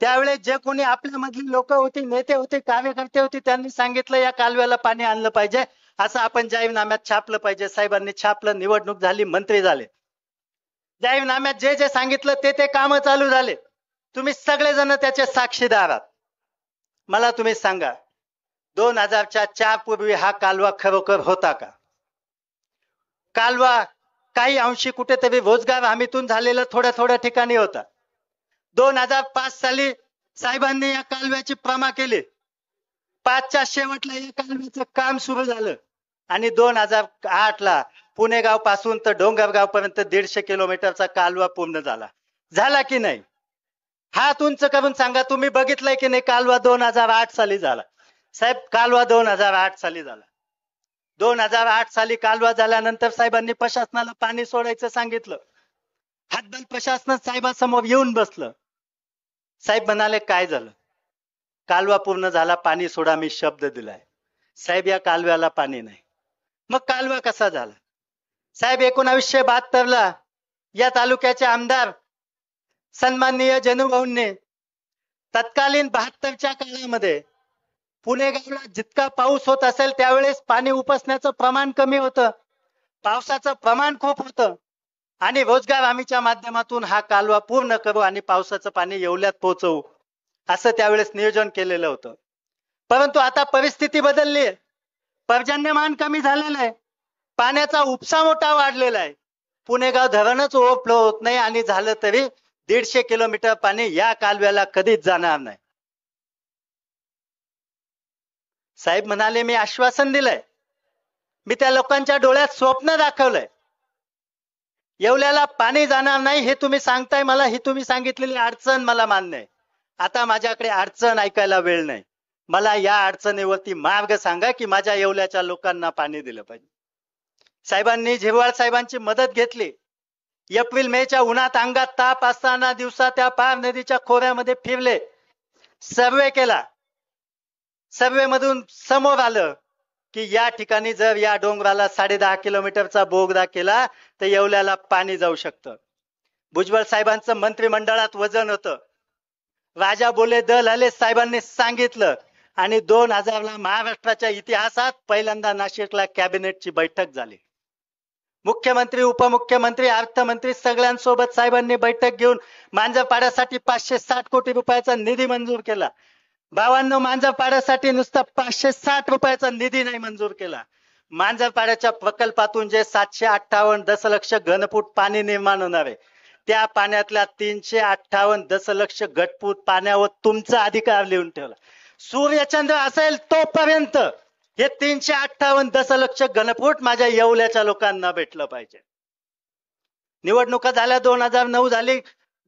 त्यावेळेस जे कोणी आपल्या मधली लोक होती, नेते होते, कार्यकर्ते होते, त्यांनी सांगितलं या कालव्याला पाणी आणलं पाहिजे, असं आपण जाहीरनाम्यात छापलं पाहिजे. साहेबांनी छापलं, निवडणूक झाली, मंत्री झाले. जाहीरनाम्यात जे जे सांगितलं ते काम चालू झाले. तुम्ही सगळेजण त्याचे साक्षीदार आहात. मला तुम्ही सांगा, 2004 पूर्वी हा कालवा खरोखर होता का? कालवा काही अंशी कुठेतरी रोजगार हमीतून झालेला थोड्या ठिकाणी होता. 2005 साली साहेबांनी या कालव्याची प्रमा केली. 5च्या शेवटला या कालव्याचं काम सुरू झालं आणि 2008ला पुणेगाव पासून तर डोंगरगाव पर्यंत 150 किलोमीटरचा कालवा पूर्ण झाला. झाला की नाही? हात उंच करून सांगा, तुम्ही बघितलंय की नाही कालवा 2008 साली झाला? साहेब, कालवा 2008 साली झाला. 2008 साली कालवा झाल्यानंतर साहेबांनी प्रशासनाला पाणी सोडायचं सांगितलं. हातबल प्रशासन साहेबांसमोर येऊन बसलं. साहेब म्हणाले काय झालं? कालवा पूर्ण झाला, पाणी सोडा, मी शब्द दिलाय. साहेब, या कालव्याला पाणी नाही. मग कालवा कसा झाला? साहेब, 1972ला या तालुक्याचे आमदार सन्माननीय जनुभाऊंनी तत्कालीन 72च्या काळामध्ये पुणेगावला जितका पाऊस होत असेल त्यावेळेस पाणी उपसण्याचं प्रमाण कमी होतं, पावसाचं प्रमाण खूप होतं आणि रोजगार हमीच्या माध्यमातून हा कालवा पूर्ण करू आणि पावसाचं पाणी येवल्यात पोहोचवू असं त्यावेळेस नियोजन केलेलं होतं. परंतु आता परिस्थिती बदलली आहे. पर्जन्यमान कमी झालेलं आहे, पाण्याचा उपसा मोठा वाढलेला आहे. पुणेगाव धरणच ओव्हरफ्लो होत नाही आणि झालं तरी 150 किलोमीटर पाणी या कालव्याला कधीच जाणार नाही. साहेब म्हणाले मी आश्वासन दिलंय, मी त्या लोकांच्या डोळ्यात स्वप्न दाखवलंय. येवल्याला पाणी जाणार नाही हे तुम्ही सांगताय मला, ही तुम्ही सांगितलेली अडचण मला मान्य आहे. आता माझ्याकडे अडचण ऐकायला वेळ नाही. मला या अडचणीवरती मार्ग सांगा की माझ्या येवल्याच्या लोकांना पाणी दिलं पाहिजे. साहेबांनी झिरवाळ साहेबांची मदत घेतली. एप्रिल मेच्या उन्हात अंगात ताप असताना दिवसा त्या पार नदीच्या खोऱ्यामध्ये फिरले, सर्वे केला. सर्वे मधून समोर आलं की या ठिकाणी जर या डोंगराला 10.5 किलोमीटरचा बोगदा केला तर येवल्याला पाणी जाऊ शकतं. भुजबळ साहेबांचं मंत्रिमंडळात वजन होतं. राजा बोले दल आले, साहेबांनी सांगितलं आणि 2000ला महाराष्ट्राच्या इतिहासात पहिल्यांदा नाशिकला कॅबिनेटची बैठक झाली. मुख्यमंत्री, उपमुख्यमंत्री, अर्थमंत्री सगळ्यांसोबत साहेबांनी बैठक घेऊन मांजरपाड्यासाठी 560 कोटी रुपयाचा निधी मंजूर केला. भावांनो, मांजरपाड्यासाठी नुसता 560 रुपयाचा निधी नाही मंजूर केला. मांजरपाड्याच्या प्रकल्पातून जे 758 दशलक्ष घनफूट पाणी निर्माण होणार आहे त्या पाण्यातल्या 358 दशलक्ष घटफूट पाण्यावर तुमचा अधिकार लिहून ठेवला. सूर्यचंद्र असेल तोपर्यंत हे 358 दशलक्ष घनफूट माझ्या येवल्याच्या लोकांना भेटलं पाहिजे. निवडणुका झाल्या, 2009 झाली,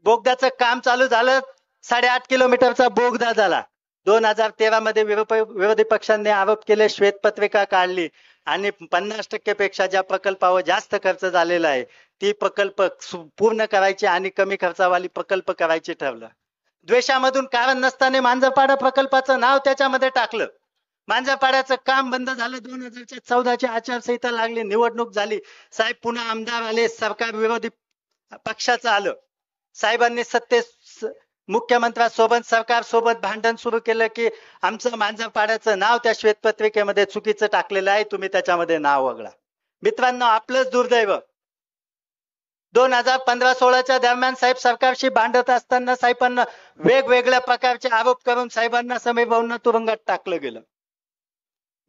बोगद्याचं काम चालू झालं, 8.5 किलोमीटरचा बोगदा झाला. 2013 मध्ये विरोधी पक्षांनी आरोप केले, श्वेतपत्रिका काढली आणि 50% पेक्षा ज्या प्रकल्पावर जास्त खर्च झालेला आहे ती प्रकल्प पूर्ण करायची आणि कमी खर्चावाली प्रकल्प करायची ठरलं. द्वेषामधून कारण नसताना मांजरपाडा प्रकल्पाचं नाव त्याच्यामध्ये टाकलं. मांजरपाड्याचं काम बंद झालं. 2014ची आचारसंहिता लागली, निवडणूक झाली. साहेब पुन्हा आमदार आले, सरकार विरोधी पक्षाचं आलं. साहेबांनी मुख्यमंत्र्यांसोबत सरकारसोबत भांडण सुरू केलं की आमचं मांजरपाड्याचं नाव त्या श्वेतपत्रिकेमध्ये चुकीचं टाकलेलं आहे, तुम्ही त्याच्यामध्ये नाव वगळा. मित्रांनो, आपलंच दुर्दैव. 2015-16च्या दरम्यान साहेब सरकारशी भांडत असताना साहेबांना वेगवेगळ्या प्रकारचे आरोप करून साहेबांना समीर भाऊंना तुरुंगात टाकलं गेलं.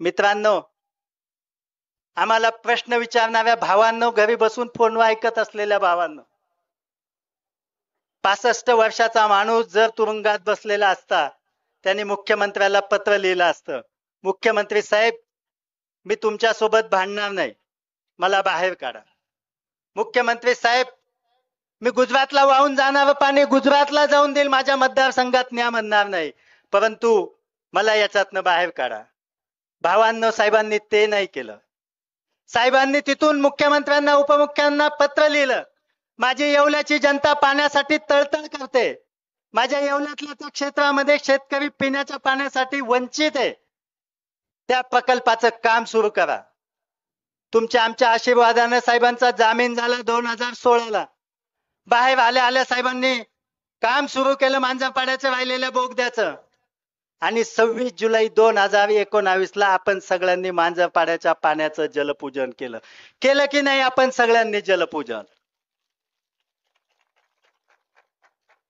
मित्रांनो, आम्हाला प्रश्न विचारणाऱ्या भावांनो, घरी बसून फोनवर ऐकत असलेल्या भावांनो, 65 वर्षाचा माणूस जर तुरुंगात बसलेला असता त्यांनी मुख्यमंत्र्याला पत्र लिहिलं असतं, मुख्यमंत्री साहेब मी तुमच्या सोबत भांडणार नाही, मला बाहेर काढा. मुख्यमंत्री साहेब मी गुजरातला वाहून जाणारं पाणी गुजरातला जाऊन देईल, माझ्या मतदारसंघात न्या म्हणणार नाही, परंतु मला याच्यातनं बाहेर काढा. भावांनो, साहेबांनी ते नाही केलं. साहेबांनी तिथून मुख्यमंत्र्यांना, उपमुख्यांना पत्र लिहिलं, माझी येवल्याची जनता पाण्यासाठी तळतळ करते, माझ्या येवल्यातल्या त्या क्षेत्रामध्ये शेतकरी पिण्याच्या पाण्यासाठी वंचित आहे, त्या प्रकल्पाचं काम सुरू करा. तुमच्या आमच्या आशीर्वादाने साहेबांचा जामीन झाला 2016ला. बाहेर आल्या आल्या साहेबांनी काम सुरू केलं मांजरपाड्याचं राहिलेल्या बोगद्याचं. आणि 26 जुलै 2019ला आपण सगळ्यांनी मांजरपाड्याच्या पाण्याचं जलपूजन केलं. केलं की नाही आपण सगळ्यांनी जलपूजन?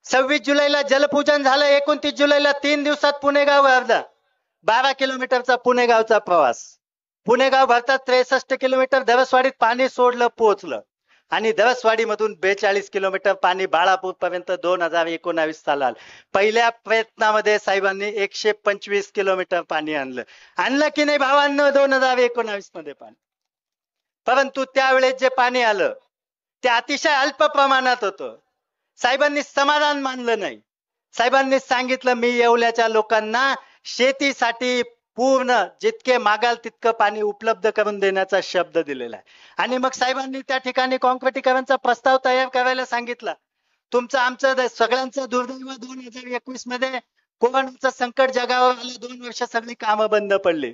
26 जुलैला जलपूजन झालं. 29 जुलैला 3 दिवसात पुणेगाव भरला. 12 किलोमीटरचा पुणेगावचा प्रवास. पुणेगाव भरतात 63 किलोमीटर. धवसवाडीत पाणी सोडलं, पोहोचलं. आणि धवसवाडीमधून 42 किलोमीटर पाणी बाळापूर पर्यंत 2019 सालाल. पहिल्या प्रयत्नामध्ये साहेबांनी 125 किलोमीटर पाणी आणलं की नाही भावांनो 2019 मध्ये पाणी. परंतु त्यावेळेस जे पाणी आलं ते अतिशय अल्प प्रमाणात होतं. साहेबांनी समाधान मानलं नाही. साहेबांनी सांगितलं मी येवल्याच्या लोकांना शेतीसाठी पूर्ण जितके मागाल तितकं पाणी उपलब्ध करून देण्याचा शब्द दिलेला आहे. आणि मग साहेबांनी त्या ठिकाणी कॉन्क्रिटीकरणचा प्रस्ताव तयार करायला सांगितला. तुमचं आमचं सगळ्यांचं दुर्दैव 2021 मध्ये कोरोनाचं संकट जगावर आलं. 2 वर्ष सगळी कामं बंद पडली.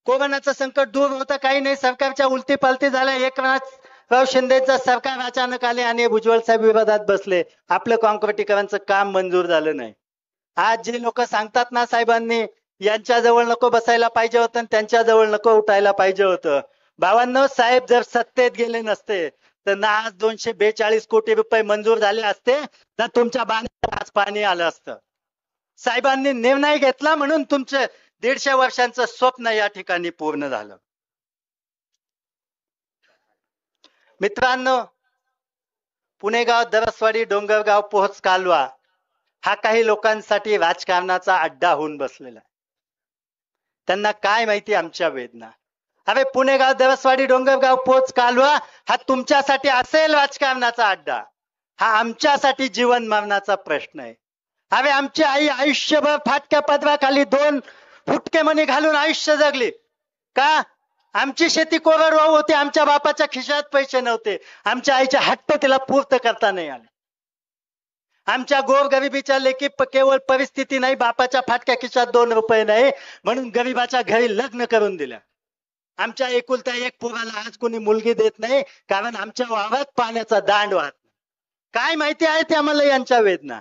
कोरोनाचं संकट दूर होतं काही नाही. सरकारच्या उलटी पालटी झाल्या. एकनाथराव शिंदेचं सरकार अचानक आले आणि भुजबळ साहेब विरोधात बसले. आपलं कॉन्क्रिटीकरणचं काम मंजूर झालं नाही. आज जे लोक सांगतात ना साहेबांनी यांच्याजवळ नको बसायला पाहिजे होतं आणि त्यांच्याजवळ नको उठायला पाहिजे होतं. भावांनो साहेब जर सत्तेत गेले नसते तर ना आज 242 कोटी रुपये मंजूर झाले असते तर तुमच्या बांधात आज पाणी आलं असतं. साहेबांनी निर्णय घेतला म्हणून तुमचं 150 वर्षांचं स्वप्न या ठिकाणी पूर्ण झालं. मित्रांनो, पुणेगाव, दरसवाडी, डोंगरगाव, पोहोच कालवा हा काही लोकांसाठी राजकारणाचा अड्डा होऊन बसलेला आहे. त्यांना काय माहिती आमच्या वेदना. अरे पुणेगाव, दरसवाडी, डोंगरगाव, पोच, कालवा हा तुमच्यासाठी असेल राजकारणाचा अड्डा. हा आमच्यासाठी जीवन मरणाचा प्रश्न आहे. अरे आमची आई आयुष्यभर फाटक्या पदराखाली 2 फुटके मणी घालून आयुष्य जगली. का? आमची शेती कोरडवाहू होती. आमच्या बापाच्या खिशात पैसे नव्हते. आमच्या आईच्या हट्ट तिला पूर्ण करता नाही आले. आमच्या गोरगरिबीच्या लेखी केवळ परिस्थिती नाही, बापाच्या फाटक्या खिशात 2 रुपये नाही म्हणून गरिबाच्या घरी लग्न करून दिल्या. आमच्या एकुलत्या एक पोराला आज कोणी मुलगी देत नाही कारण आमच्या वावरात पाण्याचा दांड वाहत. काय माहिती आहे ते आम्हाला यांच्या वेदना.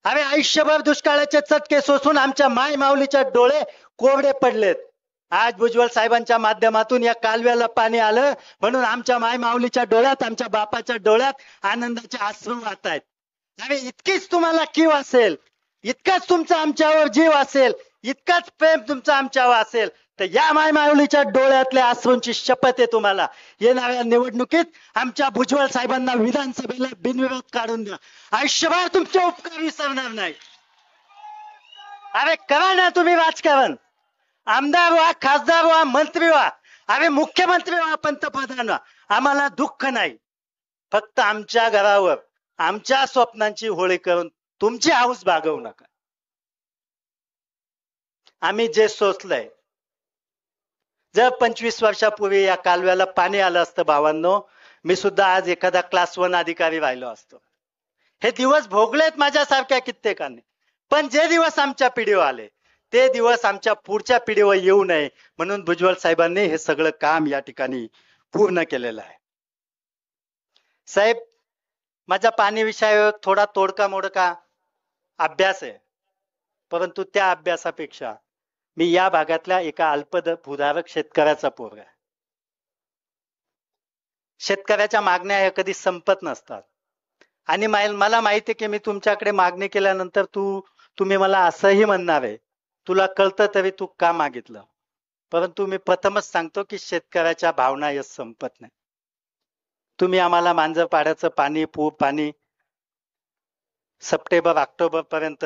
अरे आयुष्यभर दुष्काळाचे चटके सोसून आमच्या माय माऊलीच्या डोळे कोरडे पडलेत. आज भुजबळ साहेबांच्या माध्यमातून या कालव्याला पाणी आलं म्हणून आमच्या माय माऊलीच्या डोळ्यात, आमच्या बापाच्या डोळ्यात आनंदाचे अश्रू वाहत आहेत. अरे इतकीच तुम्हाला कीव असेल, इतकाच तुमचा आमच्यावर जीव असेल, इतकाच प्रेम तुमचा आमच्यावर असेल तर या माय माऊलीच्या डोळ्यातल्या अश्रूंची शपथ आहे तुम्हाला. येणाऱ्या निवडणुकीत आमच्या भुजबळ साहेबांना विधानसभेला बिनविरोध काढून द्या. आयुष्यभर तुमचे उपकार विसरणार नाही. अरे करा ना तुम्ही राजकारण. आमदार व्हा, खासदार व्हा, मंत्री व्हा, अरे मुख्यमंत्री व्हा, पंतप्रधान व्हा. आम्हाला दुःख नाही. फक्त आमच्या घरावर आमच्या स्वप्नांची होळी करून तुमची हौस भागवू नका. आम्ही जे सोचलंय, जर 25 वर्षापूर्वी या कालव्याला पाणी आलं असतं भावांनो, मी सुद्धा आज एखादा क्लास 1 अधिकारी राहिलो असतो. हे दिवस भोगलेत माझ्यासारख्या कित्येकांनी. पण जे दिवस आमच्या पिढीवर आले ते दिवस आमच्या पुढच्या पिढीवर येऊ नये म्हणून भुजबळ साहेबांनी हे सगळं काम या ठिकाणी पूर्ण केलेलं आहे. साहेब, माझा पाणी विषयावर थोडा तोडका मोडका अभ्यास आहे, परंतु त्या अभ्यासापेक्षा मी या भागातल्या एका अल्पभूधारक शेतकऱ्याचा पोरगा आहे. शेतकऱ्याच्या मागण्या ह्या कधी संपत नसतात आणि मला माहिती आहे की मी तुमच्याकडे मागणी केल्यानंतर तुम्ही मला असंही म्हणणार आहे, तुला कळतं तरी तू का मागितलं. परंतु मी प्रथमच सांगतो की शेतकऱ्याच्या भावना या संपत नाही. तुम्ही आम्हाला मांजरपाड्याचं पाणी, पूर पाणी सप्टेंबर ऑक्टोबर पर्यंत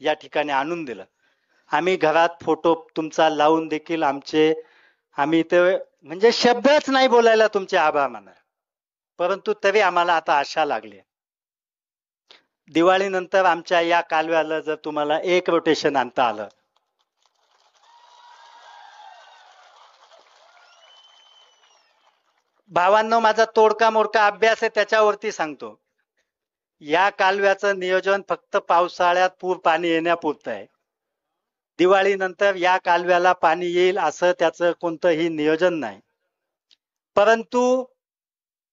या ठिकाणी आणून दिलं. आम्ही घरात फोटो तुमचा लावून देखील आम्ही ते म्हणजे शब्दच नाही बोलायला तुमचे आभार मानणार. परंतु तरी आम्हाला आता आशा लागली. दिवाळीनंतर आमच्या या कालव्याला जर तुम्हाला 1 रोटेशन आणता आलं, भावांनो माझा तोडका मोडका अभ्यास आहे त्याच्यावरती सांगतो. या कालव्याचं नियोजन फक्त पावसाळ्यात पूर पाणी येण्यापुरतं आहे. दिवाळीनंतर या कालव्याला पाणी येईल असं त्याचं कोणतंही नियोजन नाही. परंतु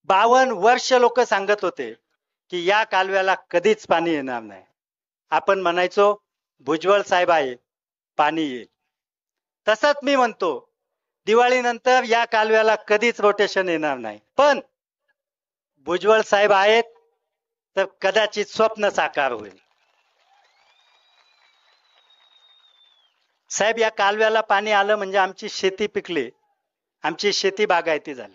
52 वर्ष लोक सांगत होते की या कालव्याला कधीच पाणी येणार नाही. आपण म्हणायचो भुजबळ साहेब आहे, पाणी येईल. तसंच मी म्हणतो दिवाळीनंतर या कालव्याला कधीच रोटेशन येणार नाही. पण भुजबळ साहेब आहेत तर कदाचित स्वप्न साकार होईल. साहेब, या कालव्याला पाणी आलं म्हणजे आमची शेती पिकली, आमची शेती बागायती झाली.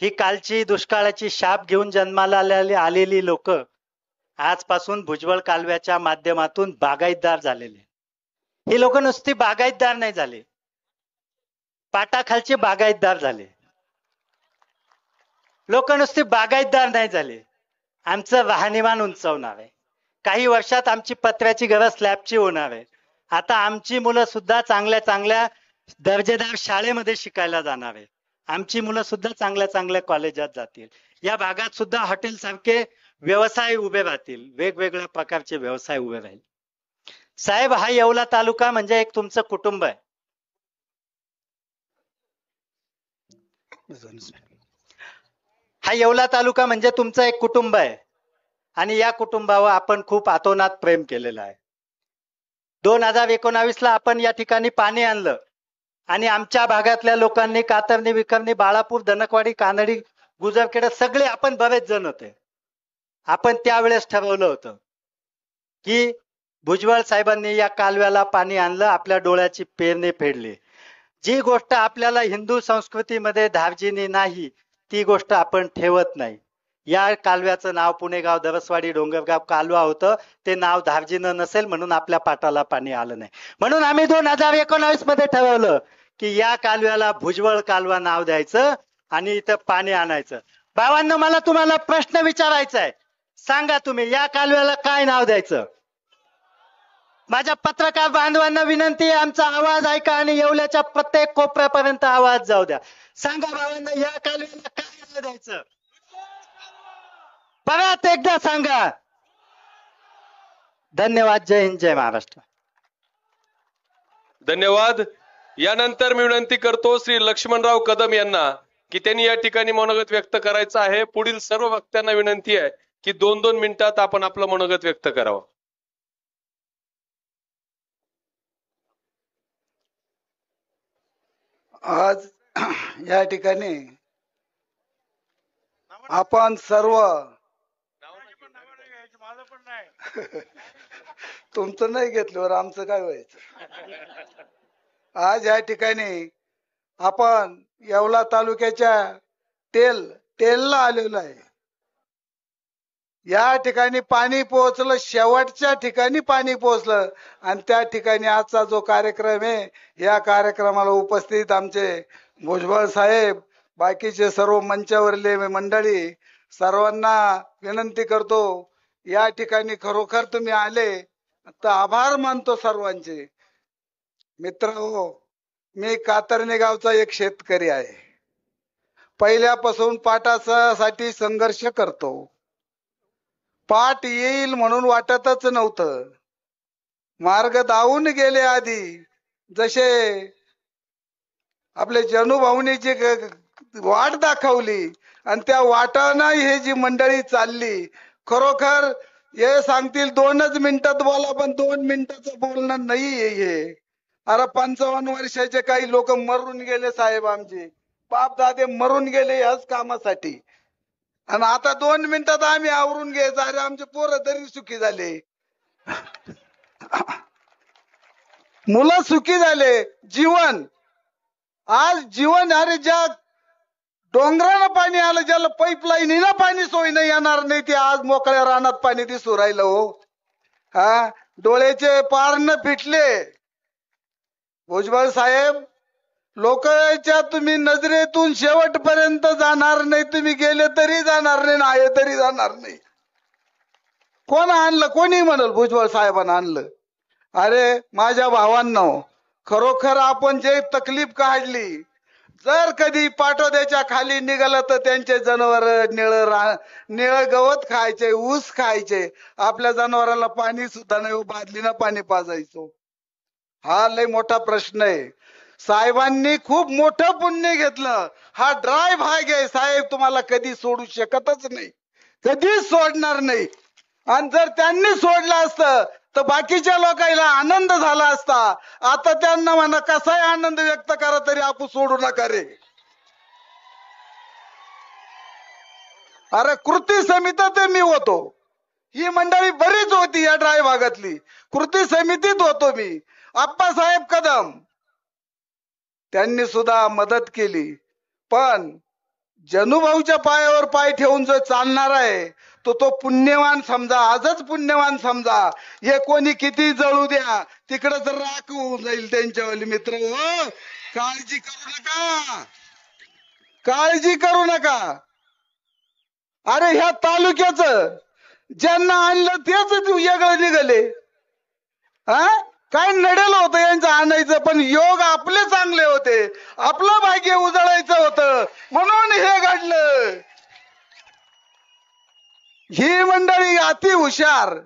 ही कालची दुष्काळाची शाप घेऊन जन्माला आलेली लोक आजपासून भुजबळ कालव्याच्या माध्यमातून बागायतदार झालेले. ही लोक नुसती बागायतदार नाही झाले, पाटाखालचे बागायतदार झाले. लोक नुसती बागायतदार नाही झाले, आमचं राहणीमान उंचावणार आहे. काही वर्षात आमची पत्र्याची घरं स्लॅबची होणार आहे. आता आमची मुलं सुद्धा चांगल्या चांगल्या दर्जेदार शाळेमध्ये शिकायला जाणार आहेत. आमची मुलं सुद्धा चांगल्या चांगल्या कॉलेजात जातील. या भागात सुद्धा हॉटेल सारखे व्यवसाय उभे राहतील, वेगवेगळ्या प्रकारचे व्यवसाय उभे राहील. साहेब, हा येवला तालुका म्हणजे एक तुमचं कुटुंब आहे. हा येवला तालुका म्हणजे तुमचं एक कुटुंब आहे आणि या कुटुंबावर आपण खूप आतोनात प्रेम केलेलं आहे. 2019 ला आपण या ठिकाणी पाणी आणलं आणि आमच्या भागातल्या लोकांनी कातरणी, विकरणी, बाळापूर, धनकवाडी, कानडी, गुजरखेडा सगळे आपण बरेच जण होते. आपण त्यावेळेस ठरवलं होतं की भुजबळ साहेबांनी या कालव्याला पाणी आणलं, आपल्या डोळ्याची पेरणी फेडली. जी गोष्ट आपल्याला हिंदू संस्कृतीमध्ये धार्जिनी नाही ती गोष्ट आपण ठेवत नाही. या कालव्याचं नाव पुणेगाव, दरसवाडी, डोंगरगाव कालवा होतं. ते नाव धार्जिनं नसेल म्हणून आपल्या पाटाला पाणी आलं नाही. म्हणून आम्ही 2019 मध्ये ठरवलं की या कालव्याला भुजबळ कालवा नाव द्यायचं आणि इथं पाणी आणायचं. भावांनो, मला तुम्हाला प्रश्न विचारायचा आहे, सांगा तुम्ही या कालव्याला काय नाव द्यायचं? माझ्या पत्रकार बांधवांना विनंती आहे, आमचा आवाज ऐका आणि येवल्याच्या प्रत्येक कोपऱ्यापर्यंत आवाज जाऊ द्या. सांगा भावांना, या कालव्याला काय नाव द्यायचं? परत एकदा सांगा. धन्यवाद. जय हिंद, जय महाराष्ट्र. धन्यवाद. यानंतर मी विनंती करतो श्री लक्ष्मणराव कदम यांना की त्यांनी या ठिकाणी मनोगत व्यक्त करायचं आहे. पुढील सर्व वक्त्यांना विनंती आहे की 2-2 मिनिटात आपण आपलं मनोगत व्यक्त करावं. आज या ठिकाणी आपण सर्व तुमचं नाही घेतल्यावर आमचं काय व्हायचं? आज या ठिकाणी आपण येवला तालुक्याच्या टेलला आलेलो आहे. या ठिकाणी पाणी पोहोचलं, शेवटच्या ठिकाणी पाणी पोहोचलं आणि त्या ठिकाणी आजचा जो कार्यक्रम आहे, या कार्यक्रमाला उपस्थित आमचे भुजबळ साहेब, बाकीचे सर्व मंचावरले मंडळी, सर्वांना विनंती करतो, या ठिकाणी खरोखर तुम्ही आले तर आभार मानतो सर्वांचे. मित्र हो, मी कातरणे गावचा एक शेतकरी आहे. पहिल्यापासून पाटासाठी संघर्ष करतो. पाट येईल म्हणून वाटतच नव्हतं. मार्ग दावून गेले आधी, जसे आपले जनुभाऊनी जी वाट दाखवली आणि त्या वाटानं हे जी मंडळी चालली, खरोखर हे सांगतील 2च मिनिटात बोला, पण 2 मिनिटाचं बोलणं नाही हे. अरे 55 वर्षाचे काही लोक मरून गेले साहेब, आमचे बाप दादे मरून गेले याच कामासाठी, आणि आता 2 मिनिटात आम्ही आवरून घ्यायचं. अरे आमचे पोरं तरी सुखी झाले, मुलं सुखी झाले. जीवन आज जीवन, अरे ज्या डोंगरानं पाणी आलं, ज्याला पाईपलाईनीनं पाणी सोय नाही येणार नाही, ते आज मोकळ्या रानात पाणी दिसू राहिलं हो. हा, डोळ्याचे पार न फिटले. भुजबळ साहेब, लोकांच्या तुम्ही नजरेतून शेवटपर्यंत जाणार नाही. तुम्ही गेले तरी जाणार नाही, आहे तरी जाणार नाही. कोण आणलं? कोणी म्हणल भुजबळ साहेबांना आणलं. अरे माझ्या भावांनो, खरोखर आपण जे तकलीफ काढली, जर कधी पाटोद्याच्या खाली निघालं तर त्यांचे जनावर निळं गवत खायचे, ऊस खायचे. आपल्या जनावरांना पाणी सुद्धा नाही, बादलीनं पाणी पाजायचो. हा लय मोठा प्रश्न आहे. साहेबांनी खूप मोठं पुण्य घेतलं. हा ड्राय भाग आहे साहेब, तुम्हाला कधी सोडू शकतच नाही, कधीच सोडणार नाही. आणि जर त्यांनी सोडलं असतं तर बाकीच्या लोकांना आनंद झाला असता. आता त्यांना म्हणा कसाही आनंद व्यक्त करा तरी आपण सोडू नका रे. अरे कृती समितीत मी होतो, ही मंडळी बरीच होती या ड्राय भागातली, कृती समितीत होतो मी. आप्पासाहेब कदम त्यांनी सुद्धा मदत केली. पण जनुभाऊच्या पायावर पाय ठेवून जो चालणार आहे तो पुण्यवान समजा, आजच पुण्यवान समजा. हे कोणी किती जळू द्या, तिकडे तर राख होऊन जाईल त्यांच्यावाली. मित्र हो, काळजी करू नका, काळजी करू नका. अरे ह्या तालुक्याचं ज्यांना आणलं तेच वेगळं निघाले. हा काय नडेल होतं यांचं आणायचं, पण योग आपले चांगले होते, आपलं भाग्य उजळायचं होतं म्हणून हे घडलं. ही मंडळी अति हुशार,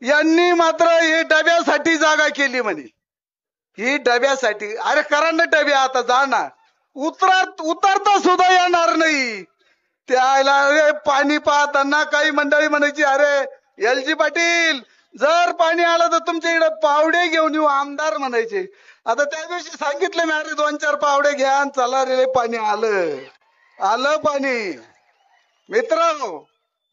यांनी मात्र हे डब्यासाठी जागा केली म्हणे. ही डब्यासाठी, अरे करा ना डबे, आता जा ना, उतरता सुद्धा येणार नाही. त्याला पाणी पाहताना काही मंडळी म्हणायची, अरे LG पाटील जर पाणी आलं तर तुमच्या इकडे पावडे घेऊन येऊ, आमदार म्हणायचे. आता त्या दिवशी सांगितलं मी, अरे 2-4 पावडे घ्या, चला रे पाणी आलं पाणी. मित्रांनो,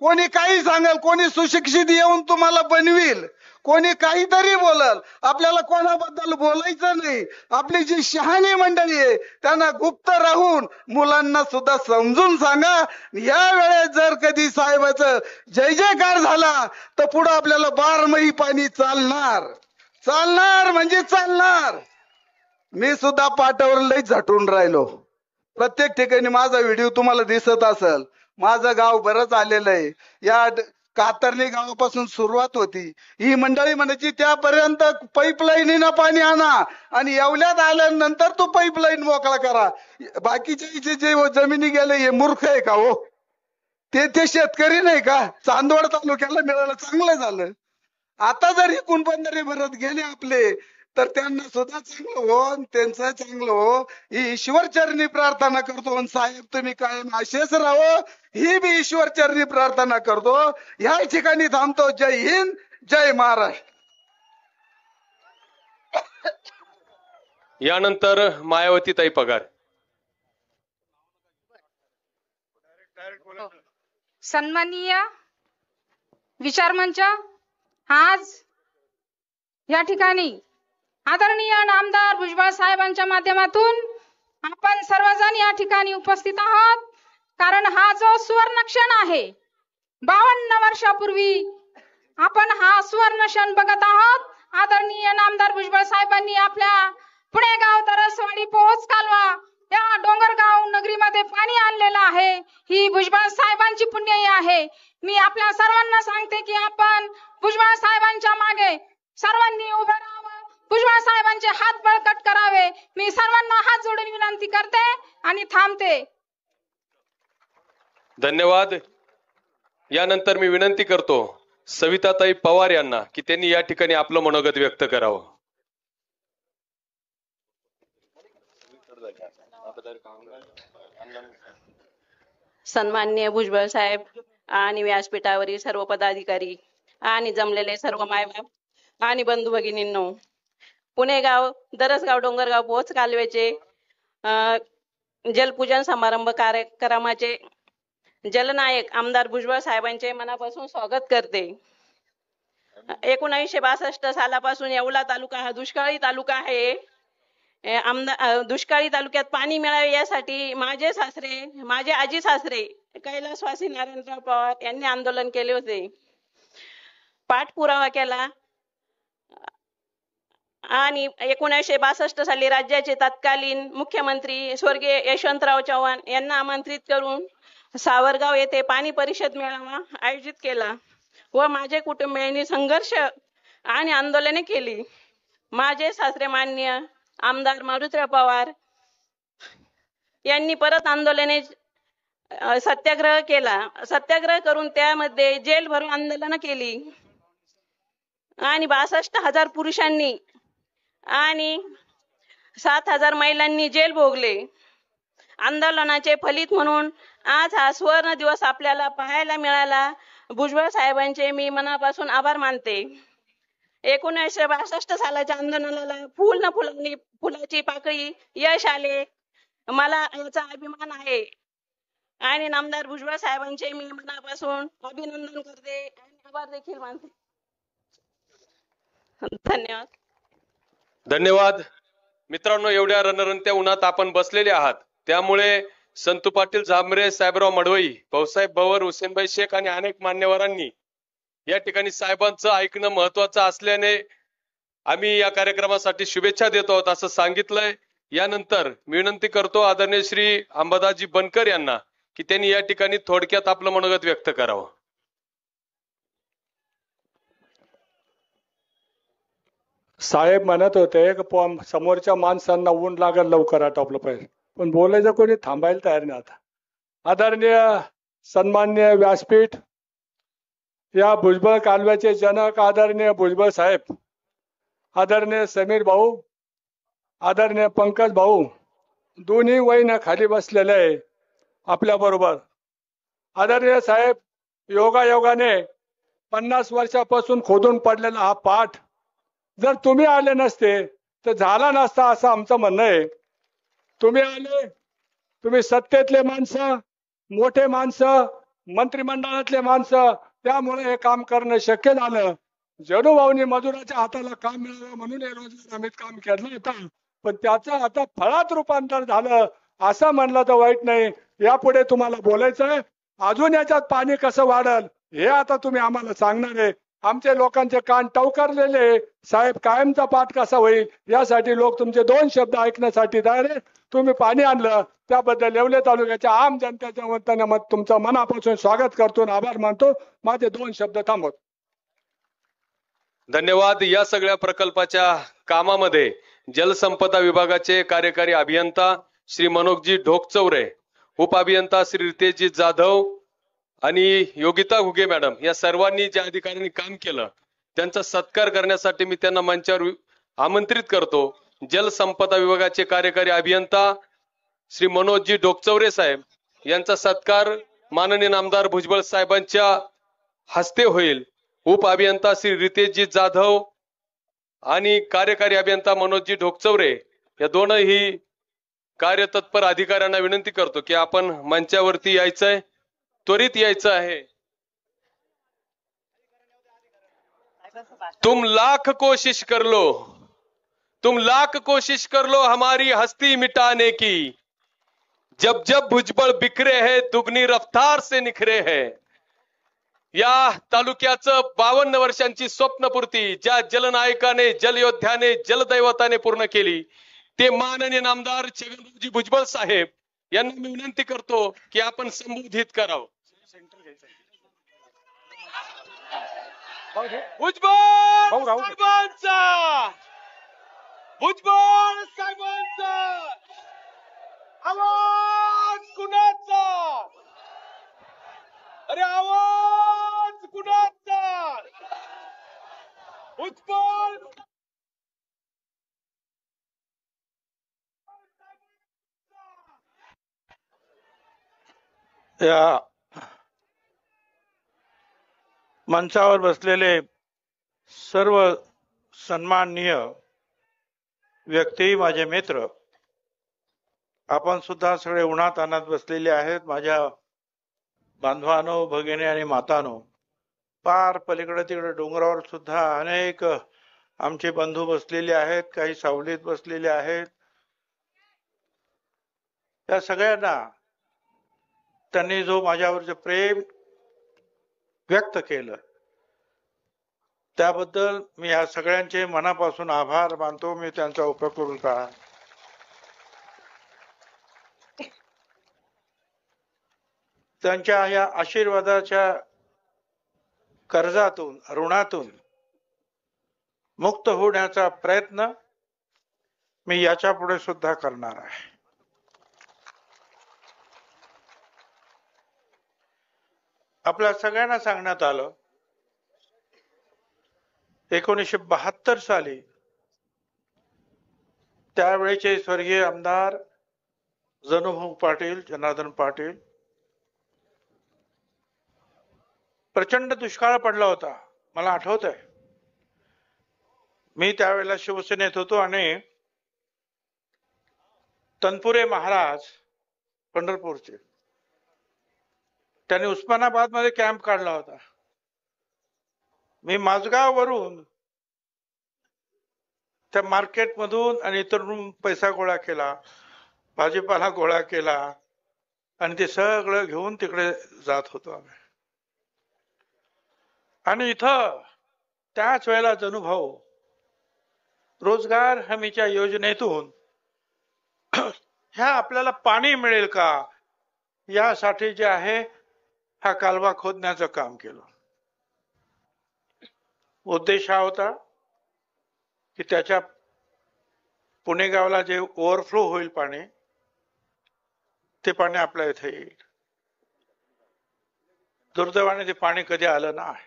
कोणी काही सांगेल, कोणी सुशिक्षित येऊन तुम्हाला बनविल, कोणी काहीतरी बोलल, आपल्याला कोणाबद्दल बोलायचं नाही. आपली जी शहाणी मंडळी आहे त्यांना गुप्त राहून मुलांना सुद्धा समजून सांगा. या वेळेस जर कधी साहेबाचं जय जयकार झाला तर पुढे आपल्याला 12 पाणी चालणार म्हणजे चालणार. मी सुद्धा पाटावर लई झटून राहिलो. प्रत्येक ठिकाणी माझा व्हिडिओ तुम्हाला दिसत असेल. माझं गाव बरंच आलेलं आहे. या कातरणी गावापासून सुरुवात होती. ही मंडळी म्हणायची त्यापर्यंत पाईपलाईनीनं पाणी आणा आणि येवल्यात आल्यानंतर तो पाईपलाईन मोकळा करा. बाकीचे जे जमिनी गेले हे मूर्ख आहे का हो? ते शेतकरी नाही का? चांदवड तालुक्याला मिळालं, चांगलं झालं. आता जर ही कुणबंधारे भरत गेले आपले तर त्यांना सुद्धा चांगलं हो, त्यांचं चांगलं हो, ही ईश्वर चरणी प्रार्थना करतो. साहेब तुम्ही कायम असेच राहो, ही बी ईश्वर चरणी प्रार्थना करतो. ह्या ठिकाणी थांबतो. जय हिंद, जय महाराष्ट्र. यानंतर मायावतीताई पगार. सन्माननीय विचारमंच, आज या ठिकाणी आदरणीय आमदार भुजबळ साहेबांच्या माध्यमातून आपण सर्वजण या ठिकाणी उपस्थित आहात. कारण हा जो सुवर्ण क्षण आहे, 52 वर्षापूर्वी आपण हा सुवर्ण क्षण बघत आहात. आदरणीय आमदार भुजबळ साहेबांनी आपल्या पुणेगाव तरसवाडी पोहोच कालवा या डोंगरगाव नगरीमध्ये पाणी आणलेलं आहे. ही भुजबळ साहेबांची पुण्याई आहे. मी आपल्या सर्वांना सांगते की आपण भुजबळ साहेबांच्या मागे सर्वांनी उभे राहावं, भुजबळ साहेबांचे हात बळकट करावे. मी सर्वांना हात जोडून विनंती करते आणि थांबते. धन्यवाद. यानंतर मी विनंती करतो सविताताई पवार यांना की त्यांनी या ठिकाणी आपलं मनोगत व्यक्त करावं. सन्माननीय भुजबळ साहेब आणि व्यासपीठावरील सर्व पदाधिकारी आणि जमलेले सर्व मायबाप आणि बंधू भगिनींनो, पुणेगाव दरसगाव डोंगरगाव पोहोच कालव्याचे जलपूजन समारंभ कार्यक्रमाचे जलनायक आमदार भुजबळ साहेबांचे मनापासून स्वागत करते. 1962 सालापासून येवला तालुका हा दुष्काळी तालुका आहे. दुष्काळी तालुक्यात पाणी मिळावे यासाठी माझे आजी सासरे कैलासवासी नारायणराव पवार यांनी आंदोलन केले होते, पाठपुरावा केला आणि 1962 साली राज्याचे तत्कालीन मुख्यमंत्री स्वर्गीय यशवंतराव चव्हाण यांना आमंत्रित करून सावरगाव येथे पाणी परिषद मेळावा आयोजित केला व माझे कुटुंबियांनी संघर्ष आणि आंदोलने केली. माझे सासरे माननीय आमदार मारुतराव पवार यांनी परत आंदोलने सत्याग्रह केला. सत्याग्रह करून त्यामध्ये जेल भरून आंदोलन केली आणि 62,000 पुरुषांनी आणि 7,000 महिलांनी जेल भोगले. आंदोलनाचे फलित म्हणून आज हा सुवर्ण दिवस आपल्याला पाहायला मिळाला. भुजबळ साहेबांचे मी मनापासून आभार मानते. 1962 सालाच्या आंदोलनाला फुल न फुलाची पाकळी यश आले. मला याचा अभिमान आहे आणि नामदार भुजबळ साहेबांचे मी मनापासून अभिनंदन करते आणि आभार देखील मानते. धन्यवाद. धन्यवाद. मित्रांनो, एवढ्या रणरणत्या उन्हात आपण बसलेले आहात, त्यामुळे संतू पाटील झांबरे, साहेबराव मडवई, भाऊसाहेब भवर, हुसेनभाई शेख आणि अनेक मान्यवरांनी या ठिकाणी साहेबांचं ऐकणं महत्वाचं असल्याने आम्ही या कार्यक्रमासाठी शुभेच्छा देतो आहोत असं सांगितलंय. यानंतर मी विनंती करतो आदरणीय श्री अंबादासजी बनकर यांना की त्यांनी या ठिकाणी थोडक्यात आपलं मनोगत व्यक्त करावं. साहेब म्हणत होते की समोरच्या माणसांना ऊन लागल लवकर आटोपलं पाहिजे, पण बोलायचं कोणी थांबायला तयार नाही. आता आदरणीय सन्माननीय व्यासपीठ, या भुजबळ कालव्याचे जनक आदरणीय भुजबळ साहेब, आदरणीय समीर भाऊ, आदरणीय पंकज भाऊ, दोन्ही वयनं खाली बसलेले आहे आपल्या बरोबर. आदरणीय साहेब, योगायोगाने 50 वर्षापासून खोदून पडलेला हा पाठ जर तुम्ही आले नसते तर झाला नसता असं आमचं म्हणणं आहे. तुम्ही आले, तुम्ही सत्तेतले माणसं, मोठे माणसं, मंत्रिमंडळातले माणसं, त्यामुळे हे काम करणं शक्य झालं. जडूभाऊनी मजुराच्या हाताला काम मिळावं म्हणून हे रोजगार हमीत काम केलं होतं, पण त्याचं आता फळात रूपांतर झालं असं म्हणलं तर वाईट नाही. यापुढे तुम्हाला बोलायचंय, अजून याच्यात पाणी कसं वाढल हे आता तुम्ही आम्हाला सांगणार आहे. आमचे लोकांचे कान टवकारलेले, साहेब कायमचा पाठ कसा होईल यासाठी लोक तुमचे 2 शब्द ऐकण्यासाठी तयार आहे. तुम्ही पाणी आणलं त्याबद्दल येवले तालुक्याच्या आम जनतेच्या वतीने मग तुमचं मनापासून स्वागत करतो आणि आभार मानतो. माझे 2 शब्द थांबवतो. धन्यवाद. या सगळ्या प्रकल्पाच्या कामामध्ये जलसंपदा विभागाचे कार्यकारी अभियंता श्री मनोजजी ढोकचौरे, उपअभियंता श्री रितेशजी जाधव आणि योगिता घुगे मॅडम, या सर्वांनी ज्या अधिकाऱ्यांनी काम केलं त्यांचा सत्कार करण्यासाठी मी त्यांना मंचावर आमंत्रित करतो. जलसंपदा विभागाचे कार्यकारी अभियंता श्री मनोजजी ढोकचौरे साहेब यांचा सत्कार माननीय नामदार भुजबळ साहेबांच्या हस्ते होईल. उपअभियंता श्री रितेशजी जाधव आणि कार्यकारी अभियंता मनोजजी ढोकचौरे या दोनही कार्यतत्पर अधिकाऱ्यांना विनंती करतो की आपण मंचावरती यायचंय, त्वरित यायचं आहे. तुम लाख कोशिश कर लो हमारी हस्ती मिटाने की, जब जब भुजबळ बिखरे है दुगनी रफ्तार से निखरे है. या तालुक्याचं 52 वर्षांची स्वप्नपूर्ती ज्या जलनायकाने, जलयोद्ध्याने, जलदैवताने पूर्ण केली ते माननीय नामदार छगनभाऊजी भुजबळ साहेब यांना मी विनंती करतो की आपण संबोधित करावं. भुजबळ साहेबांचा आवाज कुणाचा? अरे आवाज कुणाचा? भुजबळ या मंचावर बसलेले सर्व सन्माननीय व्यक्ती, माझे मित्र, आपण सुद्धा सगळे उन्हात अनात बसलेले आहेत. माझ्या बांधवांनो, भगिनी आणि मातांनो, पार पलीकडे तिकडे डोंगरावर सुद्धा अनेक आमचे बंधू बसलेले आहेत, काही सावलीत बसलेले आहेत. त्या सगळ्यांना त्यांनी जो माझ्यावरचे प्रेम व्यक्त केलं त्याबद्दल मी या सगळ्यांचे मनापासून आभार मानतो. मी त्यांचा उपकृत आहे. त्यांच्या या आशीर्वादाच्या कर्जातून, ऋणातून मुक्त होण्याचा प्रयत्न मी याच्या पुढे सुद्धा करणार आहे. आपल्या सगळ्यांना सांगण्यात आलं 1972 साली त्यावेळेचे स्वर्गीय आमदार जनुभाऊ पाटील, जनार्दन पाटील, प्रचंड दुष्काळ पडला होता, मला आठवत आहे. मी त्यावेळेला शिवसेनेत होतो आणि तनपुरे महाराज पंढरपूरचे, त्यांनी उस्मानाबाद मध्ये कॅम्प काढला होता. मी माझगाव वरून त्या मार्केट मधून आणि इतरून पैसा गोळा केला, भाजीपाला गोळा केला आणि ते सगळं घेऊन तिकडे जात होतो आम्ही. आणि इथं त्याच वेळेला जनुभाऊ रोजगार हमीच्या योजनेतून ह्या आपल्याला पाणी मिळेल का यासाठी जे आहे हा कालवा खोदण्याचं काम केलं. उद्देश हा होता की त्याच्या पुणे गावाला जे ओव्हरफ्लो होईल पाणी, ते पाणी आपल्या इथे येईल. दुर्दैवाने ते पाणी कधी आलं नाही,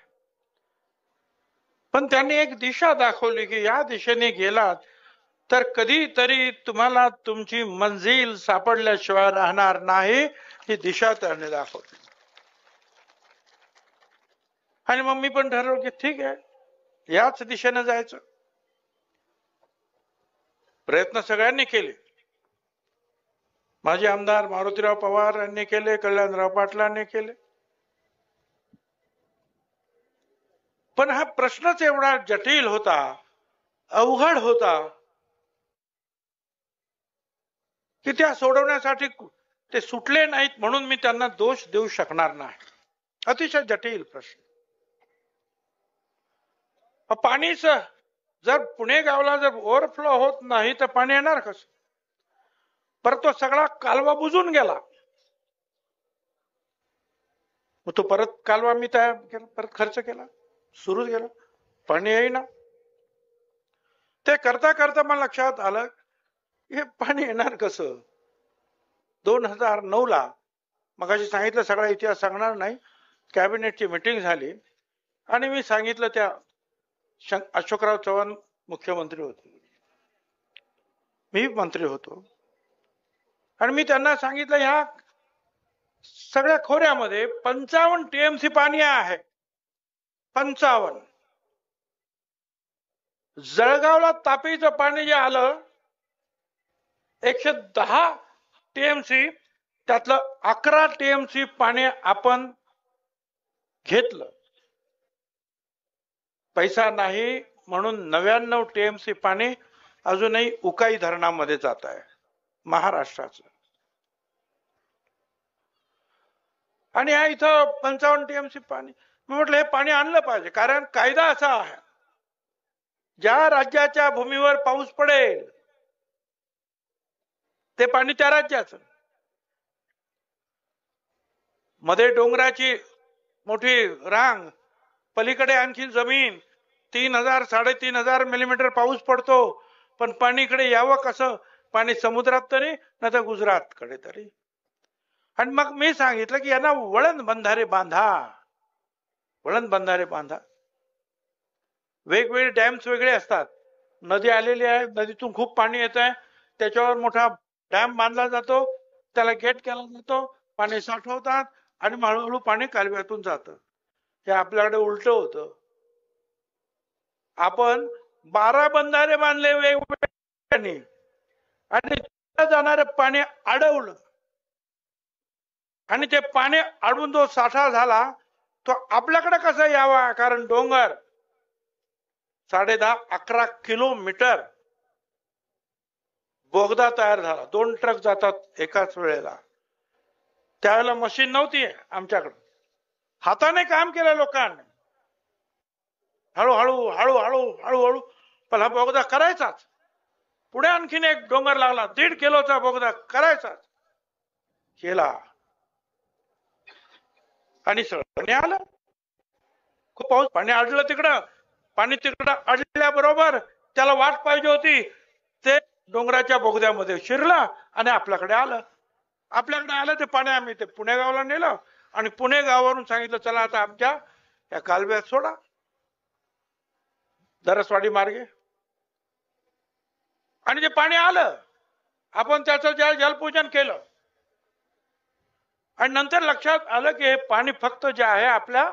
पण त्यांनी एक दिशा दाखवली की या दिशेने गेलात तर कधीतरी तुम्हाला तुमची मंजिल सापडल्याशिवाय राहणार नाही, ही दिशा त्यांनी दाखवली. आणि मग मी पण ठरवलं की ठीक आहे, याच दिशेने जायचं. प्रयत्न सगळ्यांनी केले. माजी आमदार मारुतीराव पवार यांनी केले, कल्याणराव पाटलांनी केले. पण हा प्रश्नच एवढा जटिल होता, अवघड होता की त्या सोडवण्यासाठी ते सुटले नाहीत म्हणून मी त्यांना दोष देऊ शकणार नाही. अतिशय जटिल प्रश्न. पाणीच जर पुणे गावाला जर ओव्हरफ्लो होत नाही तर पाणी येणार कसं? परत तो सगळा कालवा बुजून गेला. मग तो परत कालवा मी तयार केला, परत खर्च केला, सुरूच गेला, पाणी येईना. ते करता करता मला लक्षात आलं हे पाणी येणार कसं. 2009 ला, मगाशी सांगितलं सगळा इतिहास सांगणार नाही, कॅबिनेटची मीटिंग झाली आणि मी सांगितलं त्या अशोकराव चव्हाण मुख्यमंत्री होते, मी मंत्री होतो, आणि मी त्यांना सांगितलं ह्या सगळ्या खोऱ्यामध्ये 55 TMC पाणी आहे. 55. जळगावला तापीचं पाणी जे आलं 110 TMC, त्यातलं 11 TMC पाणी आपण घेतलं. पैसा नाही म्हणून 99 TMC पाणी अजूनही उकाई धरणामध्ये जात आहे महाराष्ट्राचं. आणि या इथं 55 TMC पाणी. मी म्हटलं हे पाणी आणलं पाहिजे, कारण कायदा असा आहे ज्या राज्याच्या भूमीवर पाऊस पडेल ते पाणी त्या राज्याचं. मध्ये डोंगराची मोठी रांग, पलीकडे आणखी जमीन, 3000 3500 मिलीमीटर पाऊस पडतो, पण पाणी इकडे यावं कसं? पाणी समुद्रात तरी नाही तर गुजरात कडे तरी. आणि मग मी सांगितलं की यांना वळण बंधारे बांधा, वळण बंधारे बांधा. वेगवेगळे डॅम्स वेगळे असतात. नदी आलेली आहे, नदीतून खूप पाणी येत आहे, त्याच्यावर मोठा डॅम बांधला जातो, त्याला गेट केला जातो, पाणी साठवतात आणि हळूहळू पाणी कालव्यातून जातं. हे आपल्याकडे उलट होतं. आपण 12 बंधारे बांधले वेगवेगळे आणि जाणारं पाणी अडवलं, आणि ते पाणी अडवून जो साठा झाला तो आपल्याकडे कसा यावा? कारण डोंगर 10.5-11 किलोमीटर बोगदा तयार झाला. 2 ट्रक जातात एकाच वेळेला. त्यावेळेला मशीन नव्हती आमच्याकडे, हाताने काम केलं लोकांनी. हळूहळू हळूहळू हळूहळू पण हा बोगदा करायचाच. पुढे आणखीन एक डोंगर लागला, 1.5 किलोचा बोगदा करायचाच. केला आणि सगळं आलं. खूप पाऊस, पाणी अडलं तिकडं. पाणी तिकडं अडल्याबरोबर त्याला वाट पाहिजे होती, ते डोंगराच्या बोगद्यामध्ये शिरलं आणि आपल्याकडे आलं. आपल्याकडे आलं ते पाणी आम्ही ते पुणे गावाला नेलं आणि पुणे गावावरून सांगितलं चला आता आमच्या या कालव्यात सोडा दरसवाडी मार्गे. आणि जे पाणी आलं आपण त्याचं जलपूजन केलं आणि नंतर लक्षात आलं की हे पाणी फक्त जे आहे आपल्या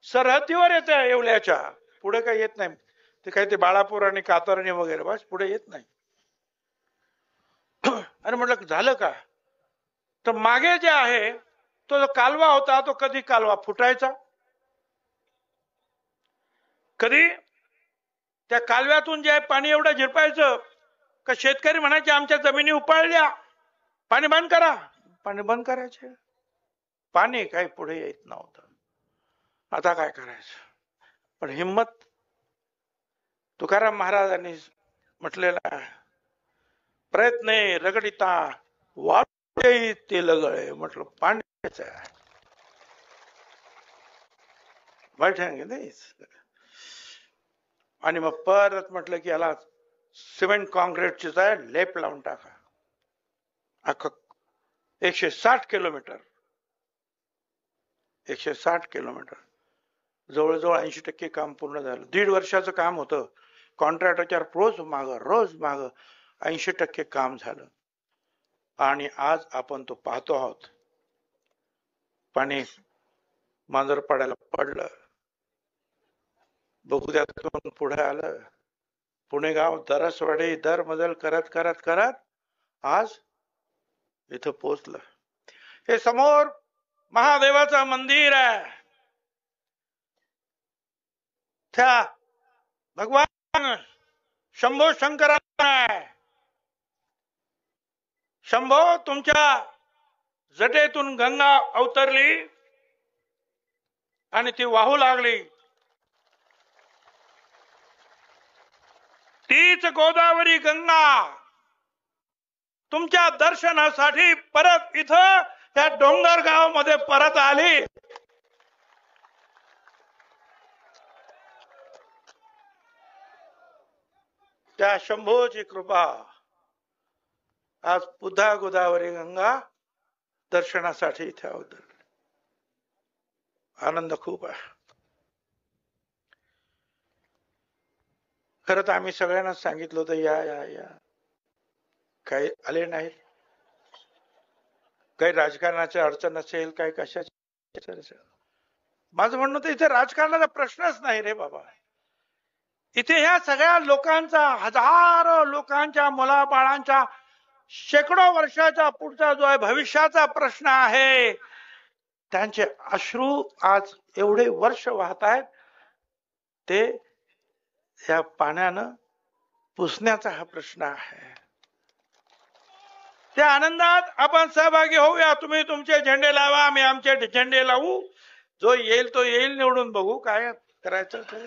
सरहद्दीवर येतं येवल्याच्या, पुढे काही येत नाही. ते काही ते बाळापूर आणि कातरणी वगैरे बस पुढे येत नाही. आणि म्हटलं झालं का, तर मागे जे आहे तो जो कालवा होता तो कधी कालवा फुटायचा, कधी त्या कालव्यातून जे पाणी एवढं झिरपायचं का शेतकरी म्हणायचे आमच्या जमिनी उपाळल्या, पाणी बंद करा. पाणी बंद करायचे, पाणी काही पुढे येत नव्हतं. आता काय करायचं. पण हिम्मत तुकाराम महाराजांनी म्हटलेला प्रयत्न रगडिता वाटे ते लगळे. म्हटलं पाण्याचं आहे बैठे नाही. आणि मग परत म्हटलं की याला सिमेंट कॉन्क्रीटचीच आहे, लेप लावून टाका. अख्खं 160 किलोमीटर 160 किलोमीटर जवळजवळ 80% काम पूर्ण झालं. 1.5 वर्षाचं काम होतं. कॉन्ट्रॅक्टरच्या रोज माग 80% काम झालं. आणि आज आपण तो पाहतो आहोत. पाणी मांजरपाड्याला पडलं, बघुद्यातून पुढे आलं, पुणे गाव दरसवाडी दर मजल करत करत करत आज इथं पोहोचलं. हे समोर महादेवाचं मंदिर आहे. त्या भगवान शंभो शंकराचा आहे. शंभो तुमच्या जटेतून गंगा अवतरली आणि ती वाहू लागली. तीच गोदावरी गंगा तुमच्या दर्शनासाठी परत इथं त्या डोंगरगाव मध्ये परत आली. त्या शंभूची कृपा आज पुन्हा गोदावरी गंगा दर्शनासाठी इथे अवतरली. आनंद खूप आहे. खरं तर आम्ही सगळ्यांना सांगितलं होतं या या या, काही आले नाहीत. काही राजकारणाची अडचण असेल, काही कशाची. माझं म्हणणं तर इथे राजकारणाचा प्रश्नच नाही रे बाबा. इथे ह्या सगळ्या लोकांचा, हजारो लोकांच्या मुलाबाळांच्या शेकडो वर्षाच्या पुढचा जो आहे भविष्याचा प्रश्न आहे. त्यांचे अश्रू आज एवढे वर्ष वाहत आहेत, ते या पाण्यानं पुसण्याचा हा प्रश्न आहे. त्या आनंदात आपण सहभागी होऊया. तुम्ही तुमचे झेंडे लावा, आम्ही आमचे झेंडे लावू. जो येईल तो येईल, निवडून बघू काय करायचं ते.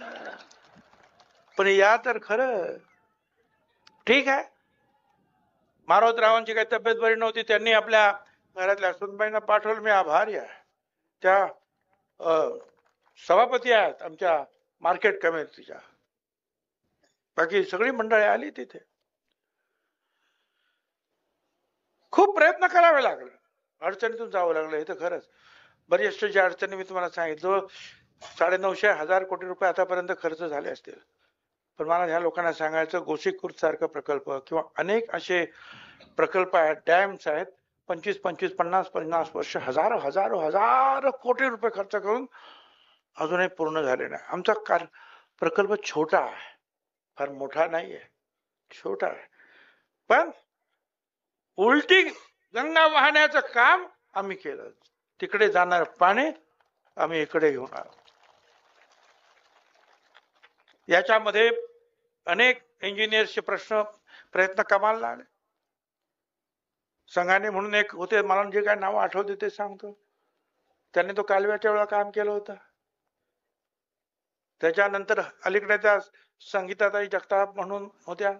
पण या तर खरं ठीक आहे. मारोतरावांची काही तब्येत बरी नव्हती, त्यांनी आपल्या घरातल्या सुनबाईंना पाठवलं. मी आभारी आहे. त्या सभापती आहेत आमच्या मार्केट कमिटीच्या. बाकी सगळी मंडळी आली तिथे. खूप प्रयत्न करावे लागले, अडचणीतून जावं लागलं. हे तर खरंच बरीचशी अडचणी मी तुम्हाला सांगितलं. 950,000 कोटी रुपये आतापर्यंत खर्च झाले असतील. पण मला ह्या लोकांना सांगायचं, गोसीखुर्द सारखा प्रकल्प किंवा अनेक असे प्रकल्प आहेत, डॅम्स आहेत, 25-25, 50-50 वर्ष, हजारो कोटी रुपये खर्च करून अजूनही पूर्ण झाले नाही. आमचा प्रकल्प छोटा आहे, फार मोठा नाहीये, छोटा आहे. पण उलटी गंगा वाहण्याचं काम आम्ही केलं. तिकडे जाणार पाणी आम्ही इकडे घेऊन आलो. याच्यामध्ये अनेक इंजिनियर्सचे प्रयत्न कामाला लागले. संघाने म्हणून एक होते, मला जे काय नाव आठवते ते सांगतो. त्यांनी तो कालव्याच्या वेळा काम केलं होतं. त्याच्यानंतर अलीकडे त्या संगीताताई जगताप म्हणून होत्या.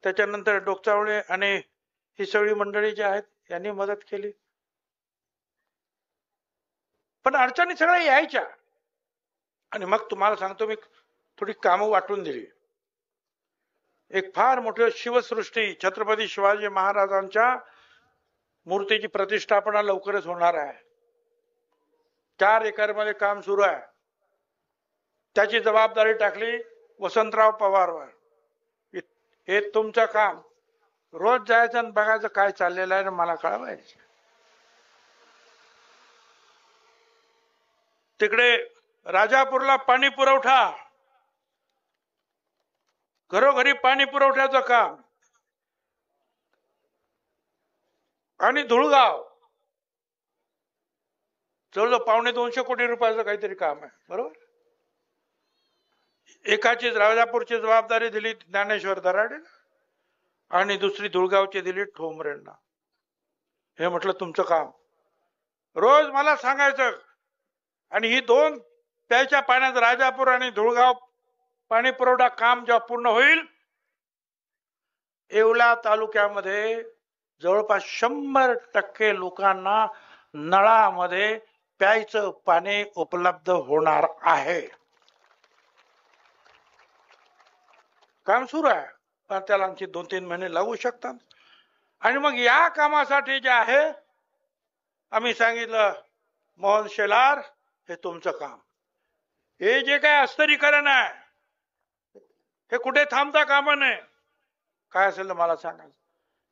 त्याच्यानंतर डोकचावळे आणि ही सगळी मंडळी जी आहेत यांनी मदत केली. पण अडचणी सगळ्या यायच्या. आणि मग तुम्हाला सांगतो, मी थोडी कामं वाटून दिली. एक फार मोठी शिवसृष्टी छत्रपती शिवाजी महाराजांच्या मूर्तीची प्रतिष्ठापना लवकरच होणार आहे. 4 एकरमध्ये काम सुरू आहे. त्याची जबाबदारी टाकली वसंतराव पवारवर. हे तुमचं काम, रोज जायचं आणि बघायचं काय चाललेलं आहे, मला कळवायचं. तिकडे राजापूरला पाणी पुरवठा, घरोघरी पाणी पुरवठ्याचं काम, आणि धुळगाव जवळजवळ 250 कोटी रुपयाचं काहीतरी काम आहे, बरोबर. एकाची राजापूरची जबाबदारी दिली ज्ञानेश्वर दराडेला आणि दुसरी धुळगावची दिली ठोंबरेंना. हे म्हटलं तुमचं काम रोज मला सांगायचं. आणि ही दोन प्यायच्या पाण्यात राजापूर आणि धुळगाव पाणी पुरवठा काम जेव्हा पूर्ण होईल, येवला तालुक्यामध्ये जवळपास 100% लोकांना नळामध्ये प्यायचं पाणी उपलब्ध होणार आहे. काम सुरू आहे, पण त्याला आणखी 2-3 महिने लागू शकतात. आणि मग या कामासाठी जे आहे, आम्ही सांगितलं मोहन शेलार हे तुमचं काम. हे जे काय अस्तरीकरण आहे हे कुठे थांबता कामा नये. काय असेल तर मला सांगा.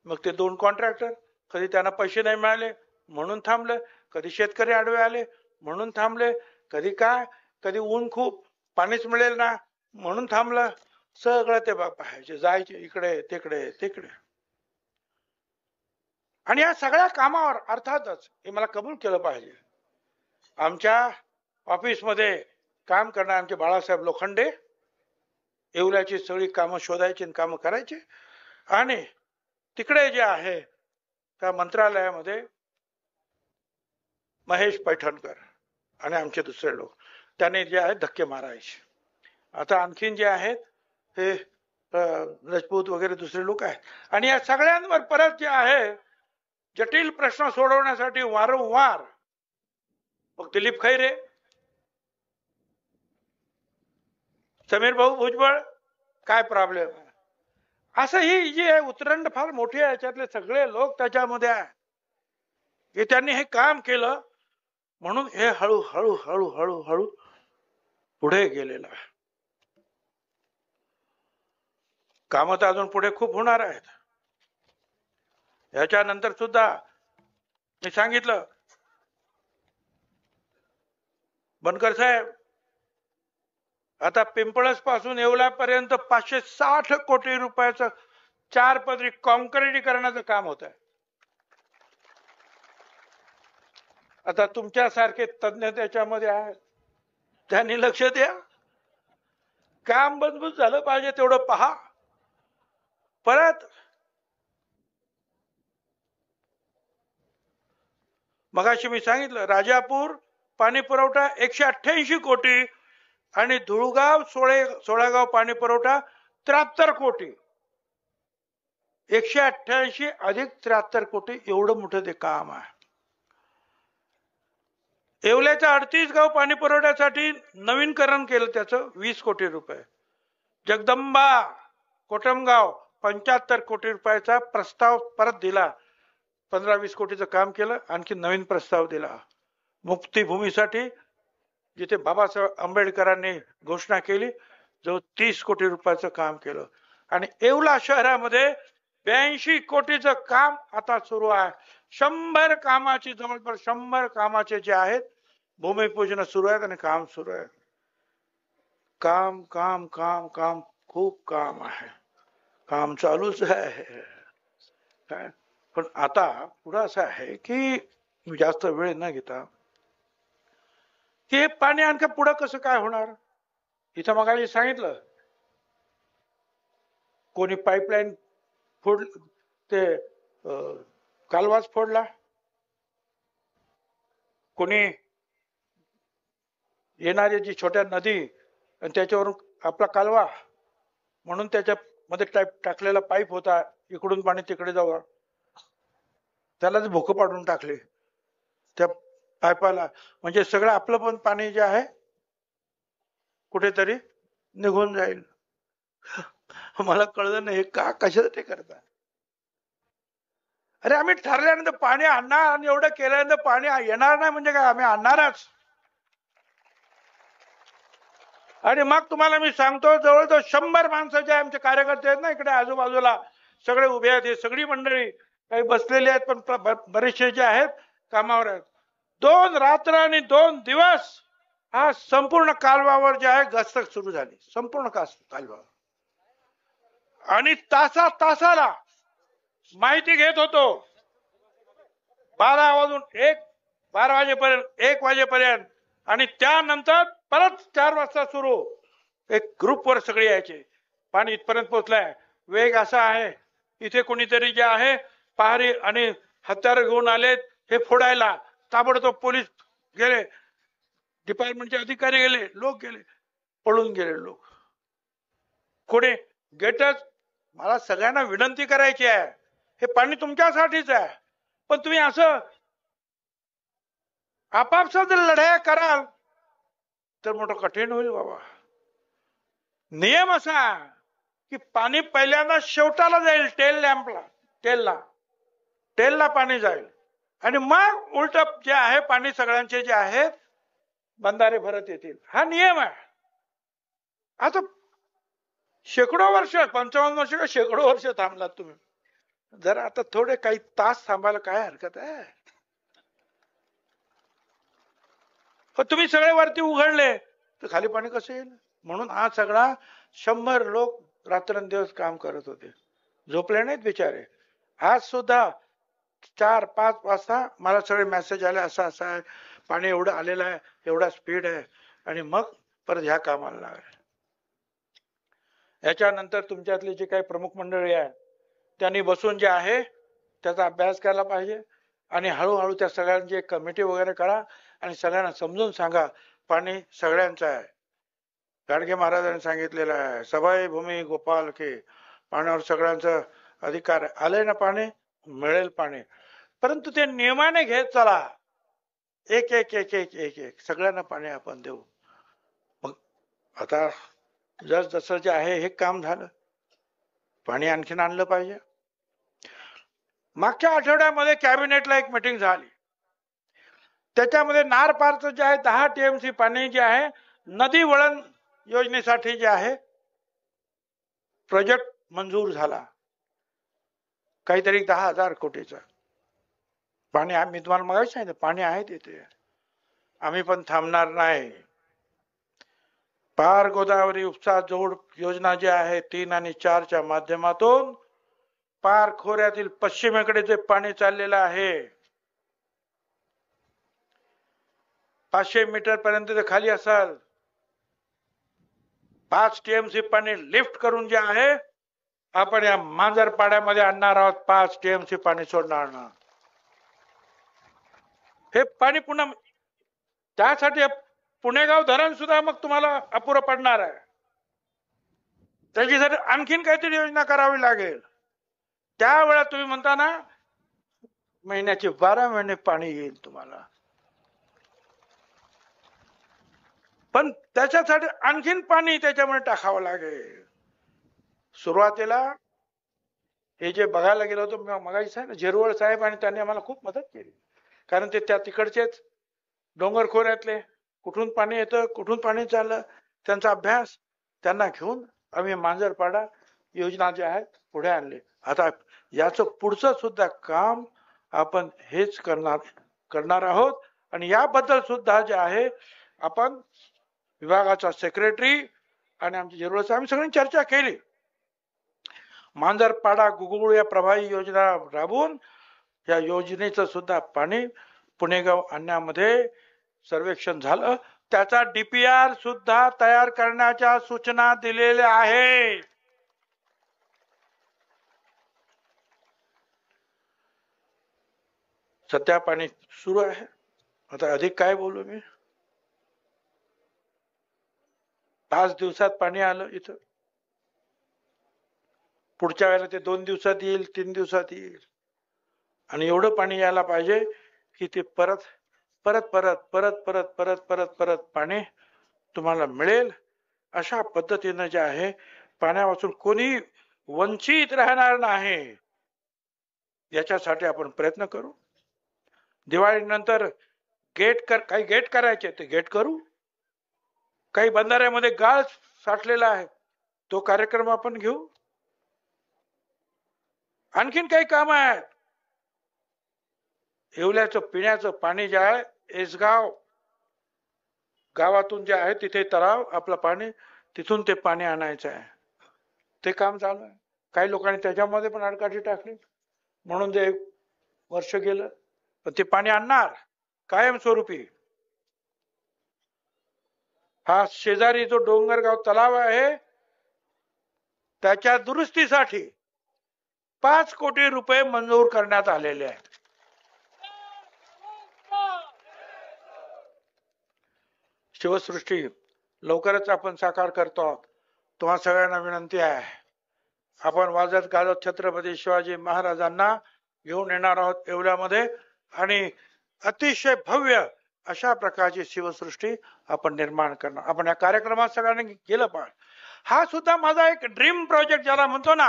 मग ते 2 कॉन्ट्रॅक्टर, कधी त्यांना पैसे नाही मिळाले म्हणून थांबले, कधी शेतकरी आडवे आले म्हणून थांबले, कधी काय, कधी ऊन खूप पाणीच मिळेल ना म्हणून थांबलं. सगळं ते पाहायचे, जायचे इकडे तिकडे तिकडे. आणि या सगळ्या कामावर अर्थातच हे मला कबूल केलं पाहिजे, आमच्या ऑफिसमध्ये काम करणारे आमचे बाळासाहेब लोखंडे येवल्याची सगळी कामं शोधायची आणि कामं करायची. आणि तिकडे जे आहे त्या मंत्रालयामध्ये महेश पैठणकर आणि आमचे दुसरे लोक, त्याने जे आहे धक्के मारायचे. आता आणखीन जे आहेत हे राजपूत वगैरे दुसरे लोक आहेत. आणि या सगळ्यांवर परत जे आहे जटिल प्रश्न सोडवण्यासाठी वारंवार मग दिलीप खैरे, समीर भाऊ भुजबळ, काय प्रॉब्लेम आहे, असं ही जी आहे उतरंड फार मोठी आहे. याच्यातले सगळे लोक त्याच्यामध्ये आहे की त्यांनी हे काम केलं म्हणून हे हळूहळू हळूहळू हळू पुढे गेलेलं आहे. कामं तर अजून पुढे खूप होणार आहेत. याच्यानंतर सुद्धा मी सांगितलं बनकर साहेब, आता पिंपळस पासून येवल्यापर्यंत 560 कोटी रुपयाचं 4 पदरी कॉन्क्रिटीकरणाचं काम होत आहे. आता तुमच्यासारखे तज्ञ त्याच्यामध्ये आहेत, त्यांनी लक्ष द्या. काम मजबूत झालं पाहिजे तेवढं पहा. परत मगाशी मी सांगितलं राजापूर पाणी पुरवठा 188 कोटी आणि धुळगाव सोळागाव पाणी पुरवठा 73 कोटी. 188 अधिक 73 कोटी एवढं मोठं ते काम आहे. येवल्याच्या 38 गाव पाणी पुरवठ्यासाठी नवीनकरण केलं, त्याचं 20 कोटी रुपये. जगदंबा कोटमगाव 75 कोटी रुपयाचा प्रस्ताव परत दिला, 15-20 कोटीचं काम केलं, आणखी नवीन प्रस्ताव दिला. मुक्तीभूमीसाठी जिथे बाबासाहेब आंबेडकरांनी घोषणा केली जवळ 30 कोटी रुपयाचं काम केलं. आणि येवला शहरामध्ये 82 कोटीचं काम आता सुरू आहे. 100 कामाची जवळपास 100 कामाचे जे आहेत भूमिपूजन सुरू आहेत आणि काम सुरू आहे. काम काम काम काम खूप काम आहे, काम चालूच आहे. काय पण आता पुढं असं आहे की जास्त वेळ न घेता हे पाणी आणखी पुढं कसं काय होणार. इथं मगाशी सांगितलं कोणी पाईपलाईन फोड, ते कालवाच फोडला, कोणी येणारी जी छोट्या नदी आणि त्याच्यावरून आपला कालवा म्हणून त्याच्यामध्ये टाकलेला पाईप होता, इकडून पाणी तिकडे जावं, त्यालाच भोकं पाडून टाकले त्या पाईपाला. म्हणजे सगळं आपलं पण पाणी जे आहे कुठेतरी निघून जाईल. मला कळलं नाही का कशासाठी करतात. अरे आम्ही ठरल्यानंतर पाणी आणणार आणि एवढं केल्यानंतर पाणी येणार नाही म्हणजे काय, आम्ही आणणारच. आणि मग तुम्हाला मी सांगतो जवळजवळ 100 माणसं जे आमचे कार्यकर्ते आहेत ना इकडे आजूबाजूला, सगळे उभे आहेत, हे सगळी मंडळी काही बसलेली आहेत, पण बरेचसे जे आहेत कामावर आहेत. 2 रात्र आणि 2 दिवस हा संपूर्ण कालव्यावर जे आहे गस्त सुरू झाली, संपूर्ण कालवा. आणि तासाला माहिती घेत होतो. 12 वाजेपर्यंत 1 वाजेपर्यंत, आणि त्यानंतर परत 4 वाजता सुरू. एक ग्रुपवर सगळे यायचे. पाणी इथपर्यंत पोहोचलाय, वेग असा आहे, इथे कोणीतरी जे आहे पहारी आणि हत्यार घेऊन आलेत हे फोडायला. ताबडतोब पोलीस गेले, डिपार्टमेंटचे अधिकारी गेले, लोक गेले, पळून गेले लोक. कोणी गेटच. मला सगळ्यांना विनंती करायची आहे, हे पाणी तुमच्यासाठीच आहे, पण तुम्ही असं आपापसात जर लढाया कराल तर मोठं कठीण होईल बाबा. नियम असा की पाणी पहिल्यांदा शेवटाला जाईल, टेलला पाणी जाईल, आणि मग उलट जे आहे पाणी सगळ्यांचे जे आहेत बंधारे भरत येतील. हा नियम आहे. आता शेकडो वर्ष, 55 वर्ष का शेकडो वर्ष थांबलात तुम्ही, जरा आता थोडे काही तास थांबायला काय हरकत आहे. पण तुम्ही सगळे वरती उघडले तर खाली पाणी कसं येईल. म्हणून हा सगळा 100 लोक रात्रंदिवस काम करत होते, झोपले नाहीत बिचारे. आज सुद्धा 4-5 वाजता मला सगळे मेसेज आले, असं आहे, पाणी एवढं आलेलं आहे, एवढा स्पीड आहे, आणि मग परत ह्या कामाला लागले. याच्यानंतर तुमच्यातले जे काही प्रमुख मंडळी आहेत त्यांनी बसून जे आहे त्याचा अभ्यास केला पाहिजे, आणि हळूहळू त्या सगळ्यांची कमिटी वगैरे करा, आणि सगळ्यांना समजून सांगा पाणी सगळ्यांचं आहे. गाडगे महाराजांनी सांगितलेलं आहे, सबाई भूमी गोपाल के, पाण्यावर सगळ्यांचा अधिकार आहे. आलंय ना पाणी, मिळेल पाणी, परंतु ते नियमाने घेत चला. एक एक एक एक एक एक सगळ्यांना पाणी आपण देऊ. मग आता जसं जे आहे हे काम झालं, पाणी आणखीन आणलं पाहिजे. मागच्या आठवड्यामध्ये कॅबिनेटला एक मीटिंग झाली, त्याच्यामध्ये नार पारचं जे आहे 10 TMC पाणी जे आहे नदी वळण योजनेसाठी जे आहे प्रोजेक्ट मंजूर झाला, काहीतरी 10,000 कोटीचा. पाणी मी तुम्हाला मगाशी सांगितलं, पाणी आहे तिथे, आम्ही पण थांबणार नाही. पार गोदावरी उपसा जोड योजना जी आहे 3 आणि 4च्या माध्यमातून पार खोऱ्यातील पश्चिमेकडे जे पाणी चाललेलं आहे 500 मीटर पर्यंत ते खाली असेल, 5 TMC पाणी लिफ्ट करून जे आहे आपण या मांजरपाड्यामध्ये आणणार आहोत. 5 TMC पाणी सोडणार ना, हे पाणी पुन्हा त्यासाठी पुणेगाव धरण सुद्धा मग तुम्हाला अपुरं पडणार आहे. त्याच्यासाठी आणखीन काहीतरी योजना करावी लागेल. त्यावेळेला तुम्ही म्हणता ना महिन्याचे 12 महिने पाणी येईल तुम्हाला, पण त्याच्यासाठी आणखीन पाणी त्याच्यामध्ये टाकावं लागेल. सुरुवातीला हे जे बघायला गेलो होतो मगाशी साहेब झिरवळ साहेब, आणि त्यांनी आम्हाला खूप मदत केली, कारण ते त्या तिकडचेच डोंगर खोऱ्यातले, कुठून पाणी येतं, कुठून पाणी चाललं, त्यांचा अभ्यास त्यांना घेऊन आम्ही मांजरपाडा योजना जे आहेत पुढे आणले. आता याचं पुढचं सुद्धा काम आपण हेच करणार आहोत, आणि याबद्दल सुद्धा जे आहे आपण विभागाचा सेक्रेटरी आणि आमचे झिरवळ आम्ही सगळ्यांनी चर्चा केली. मांजरपाडा गुगुळ या प्रभावी योजना राबवून या योजनेचं सुद्धा पाणी पुणेगाव आणण्यामध्ये सर्वेक्षण झालं. त्याचा DPR सुद्धा तयार करण्याच्या सूचना दिलेल्या आहेत. सध्या पाणी सुरू आहे. आता अधिक काय बोलू मी. 5 दिवसात पाणी आलं इथं, पुढच्या वेळेला ते 2 दिवसात येईल, 3 दिवसात येईल, आणि एवढं पाणी यायला पाहिजे की ते परत परत परत परत परत परत परत परत पाणी तुम्हाला मिळेल. अशा पद्धतीने जे आहे पाण्यापासून कोणी वंचित राहणार नाही, याच्यासाठी आपण प्रयत्न करू. दिवाळीनंतर काही गेट करायचे ते गेट करू. काही बंधाऱ्यामध्ये गाळ साठलेला आहे तो कार्यक्रम आपण घेऊ. आणखीन काही काम आहेत. येवल्याचं पिण्याचं पाणी जे आहे, एसगाव गावातून जे आहे तिथे तलाव आपलं पाणी, तिथून ते पाणी आणायचं आहे. ते काम चालू आहे. काही लोकांनी त्याच्यामध्ये पण आडकाठी टाकली, म्हणून ते 1 वर्ष गेलं. पण ते पाणी आणणार कायमस्वरूपी. हा शेजारी जो डोंगरगाव तलाव आहे त्याच्या दुरुस्तीसाठी 5 कोटी रुपये मंजूर करण्यात आलेले आहेत. शिवसृष्टी लवकरच आपण साकार करतो आहोत. तुम्हा सगळ्यांना विनंती आहे, आपण वाजत गाजत छत्रपती शिवाजी महाराजांना घेऊन येणार आहोत येवल्यामध्ये आणि अतिशय भव्य अशा प्रकारची शिवसृष्टी आपण निर्माण करणार. आपण या कार्यक्रमात सगळ्यांनी गेलं पाहिजे. हा सुद्धा माझा एक ड्रीम प्रोजेक्ट ज्याला म्हणतो ना,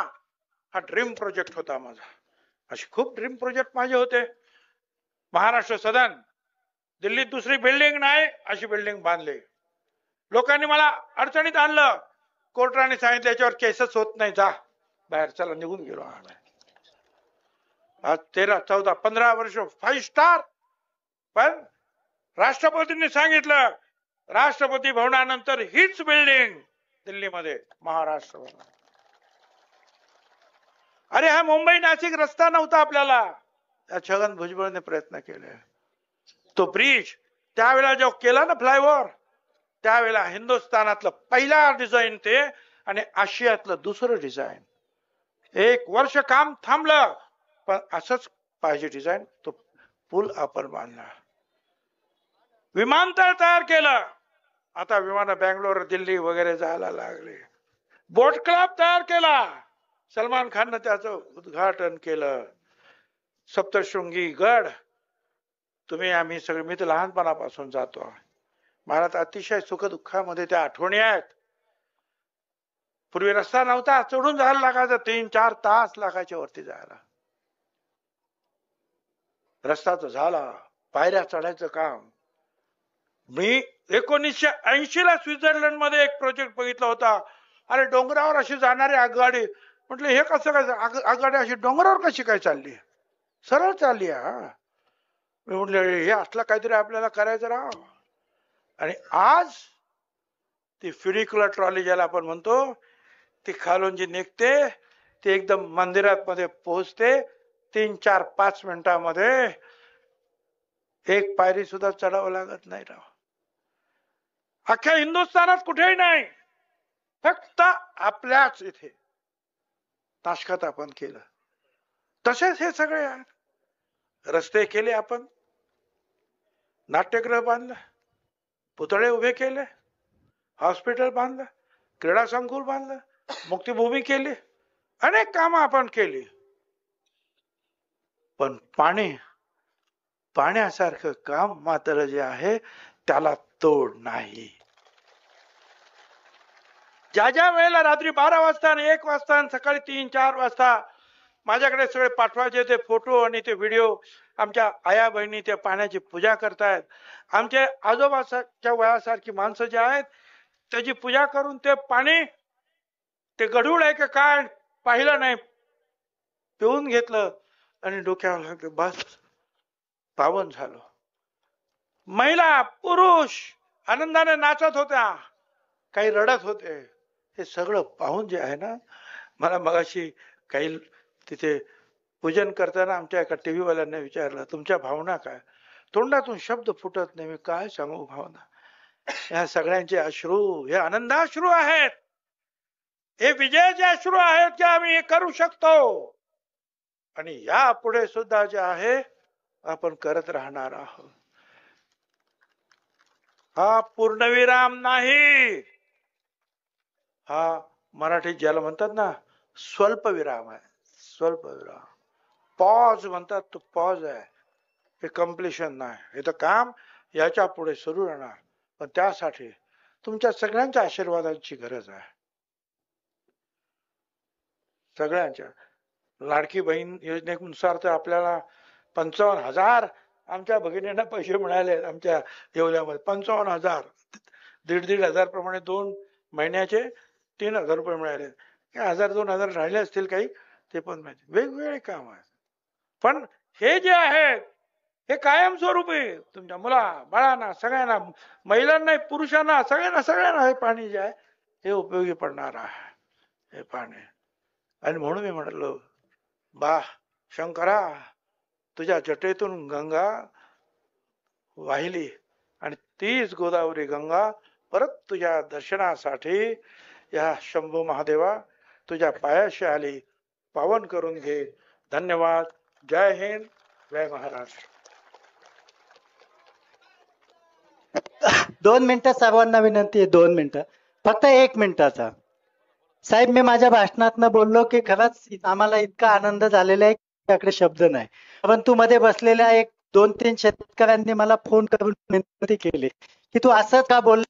हा ड्रीम प्रोजेक्ट होता माझा. असे खूप ड्रीम प्रोजेक्ट माझे होते. महाराष्ट्र सदन, दिल्लीत दुसरी बिल्डिंग नाही अशी बिल्डिंग बांधली. लोकांनी मला अडचणीत आणलं, कोर्टाने सांगितलं याच्यावर केसच होत नाही, जा बाहेर, चला निघून गेलो. आज 13, 14, 15 वर्ष 5 स्टार. पण राष्ट्रपतींनी सांगितलं राष्ट्रपती भवनानंतर हीच बिल्डिंग दिल्लीमध्ये महाराष्ट्र भवन. अरे हा मुंबई नाशिक रस्ता नव्हता आपल्याला, छगन भुजबळने प्रयत्न केले. तो ब्रिज त्यावेळेला जो केला ना फ्लायओव्हर, त्यावेळेला हिंदुस्थानातलं पहिला डिझाईन ते आणि आशियातलं दुसरं डिझाईन. 1 वर्ष काम थांबलं, पण असंच पाहिजे डिझाईन. तो पूल आपण बांधला. विमानतळ तयार केलं, आता विमान बँगलोर दिल्ली वगैरे जायला लागले. बोट क्लब तयार केला, सलमान खाननं त्याचं उद्घाटन केलं. सप्तशृंगी गड, तुम्ही आम्ही सगळे, मी तर लहानपणापासून जातो. मला तर अतिशय सुखदुःखामध्ये त्या आठवणी आहेत. पूर्वी रस्ता नव्हता, चढून जायला लागायचं, 3-4 तास लागायचे वरती जायला. रस्ता तर झाला, पायऱ्या चढायचं काम. मी 1980 ला स्वित्झर्लंड मध्ये एक प्रोजेक्ट बघितला होता. अरे डोंगरावर अशी जाणारी आगगाडी, म्हटलं हे कसं काय, आगगाडी अशी डोंगरावर कशी काय चालली, सरळ चालली. मी म्हटलं हे असलं काहीतरी आपल्याला करायचं राव. आणि आज ती फ्युनिक्युलर ट्रॉली ज्याला आपण म्हणतो, ती खालून जी निघते ती एकदम मंदिरात मध्ये पोहोचते. 3, 4, 5 मिनिटांमध्ये 1 पायरी सुद्धा चढावं लागत नाही राव. अख्ख्या हिंदुस्थानात कुठेही नाही, फक्त आपल्याच इथे नाशकात आपण केलं. तसेच हे सगळे रस्ते केले आपण, नाट्यगृह बांधलं, पुतळे उभे केले, हॉस्पिटल बांधलं, क्रीडा संकुल बांधलं, मुक्तिभूमी केली, अनेक कामं आपण केली. पण पाण्यासारखं काम मात्र जे आहे त्याला तोड नाही. ज्या वेळेला रात्री 12 वाजता आणि 1 वाजता आणि सकाळी 3-4 वाजता माझ्याकडे सगळे पाठवायचे ते फोटो आणि ते व्हिडिओ, आमच्या आया बहिणी त्या पाण्याची पूजा करतायत. आमचे आजोबाच्या वयासारखी माणसं जे आहेत त्याची पूजा करून ते पाणी, ते गढूळ आहे का काय पाहिलं नाही, पिऊन घेतलं आणि डोक्यावर लागलं, बस पावन झालो. महिला पुरुष आनंदाने नाचत होत्या, काही रडत होते. हे सगळं पाहून जे आहे ना, मला मगाशी काही तिथे पूजन करताना आमच्या एका टीव्ही वाल्यांना विचारलं, तुमच्या भावना काय? तोंडातून शब्द फुटत नाही, मी काय सांगू भावना. या सगळ्यांचे अश्रू हे आनंदाश्रू आहेत, हे विजयाचे अश्रू आहेत की आम्ही हे करू शकतो. आणि या पुढे सुद्धा जे आहे आपण करत राहणार आहोत. हा पूर्णविराम नाही, हा मराठीत ज्याला म्हणतात ना स्वल्पविराम आहे. स्वल्पविराम, पॉज म्हणतात, तो पॉज आहे, हे कम्प्लिशन नाही. हे तर काम याच्या पुढे सुरू राहणार. पण त्यासाठी तुमच्या सगळ्यांच्या आशीर्वादांची गरज आहे. सगळ्यांच्या. लाडकी बहीण योजनेनुसार तर आपल्याला 55,000 आमच्या भगिनींना पैसे मिळाले. आमच्या येवल्यामध्ये 55,000, 1,500 प्रमाणे 2 महिन्याचे 3,000 रुपये मिळाले. 1,000-2,000 राहिले असतील काही, ते पण माहिती, वेगवेगळे काम आहेत. पण हे जे आहे हे कायमस्वरूपी तुमच्या मुला बाळांना सगळ्यांना, महिलांना पुरुषांना सगळ्यांना हे पाणी जे आहे हे उपयोगी पडणार आहे हे पाणी. आणि म्हणून मी म्हटलं, बा शंकरा, तुझ्या जटेतून गंगा वाहिली आणि तीच गोदावरी गंगा परत तुझ्या दर्शनासाठी या शंभू महादेवा तुझ्या पायाशी आली, पावन करून घे. धन्यवाद. जय हिंद, जय महाराष्ट्र. 2 मिनिटं सर्वांना विनंती आहे, 2 मिनिटं, फक्त 1 मिनिटाचा. साहेब, मी माझ्या भाषणातनं बोललो की खरंच आम्हाला इतका आनंद झालेला आहे की त्याकडे शब्द नाही. परंतु मध्ये बसलेल्या 1-2-3 शेतकऱ्यांनी मला फोन करून विनंती केली की तू असं का बोल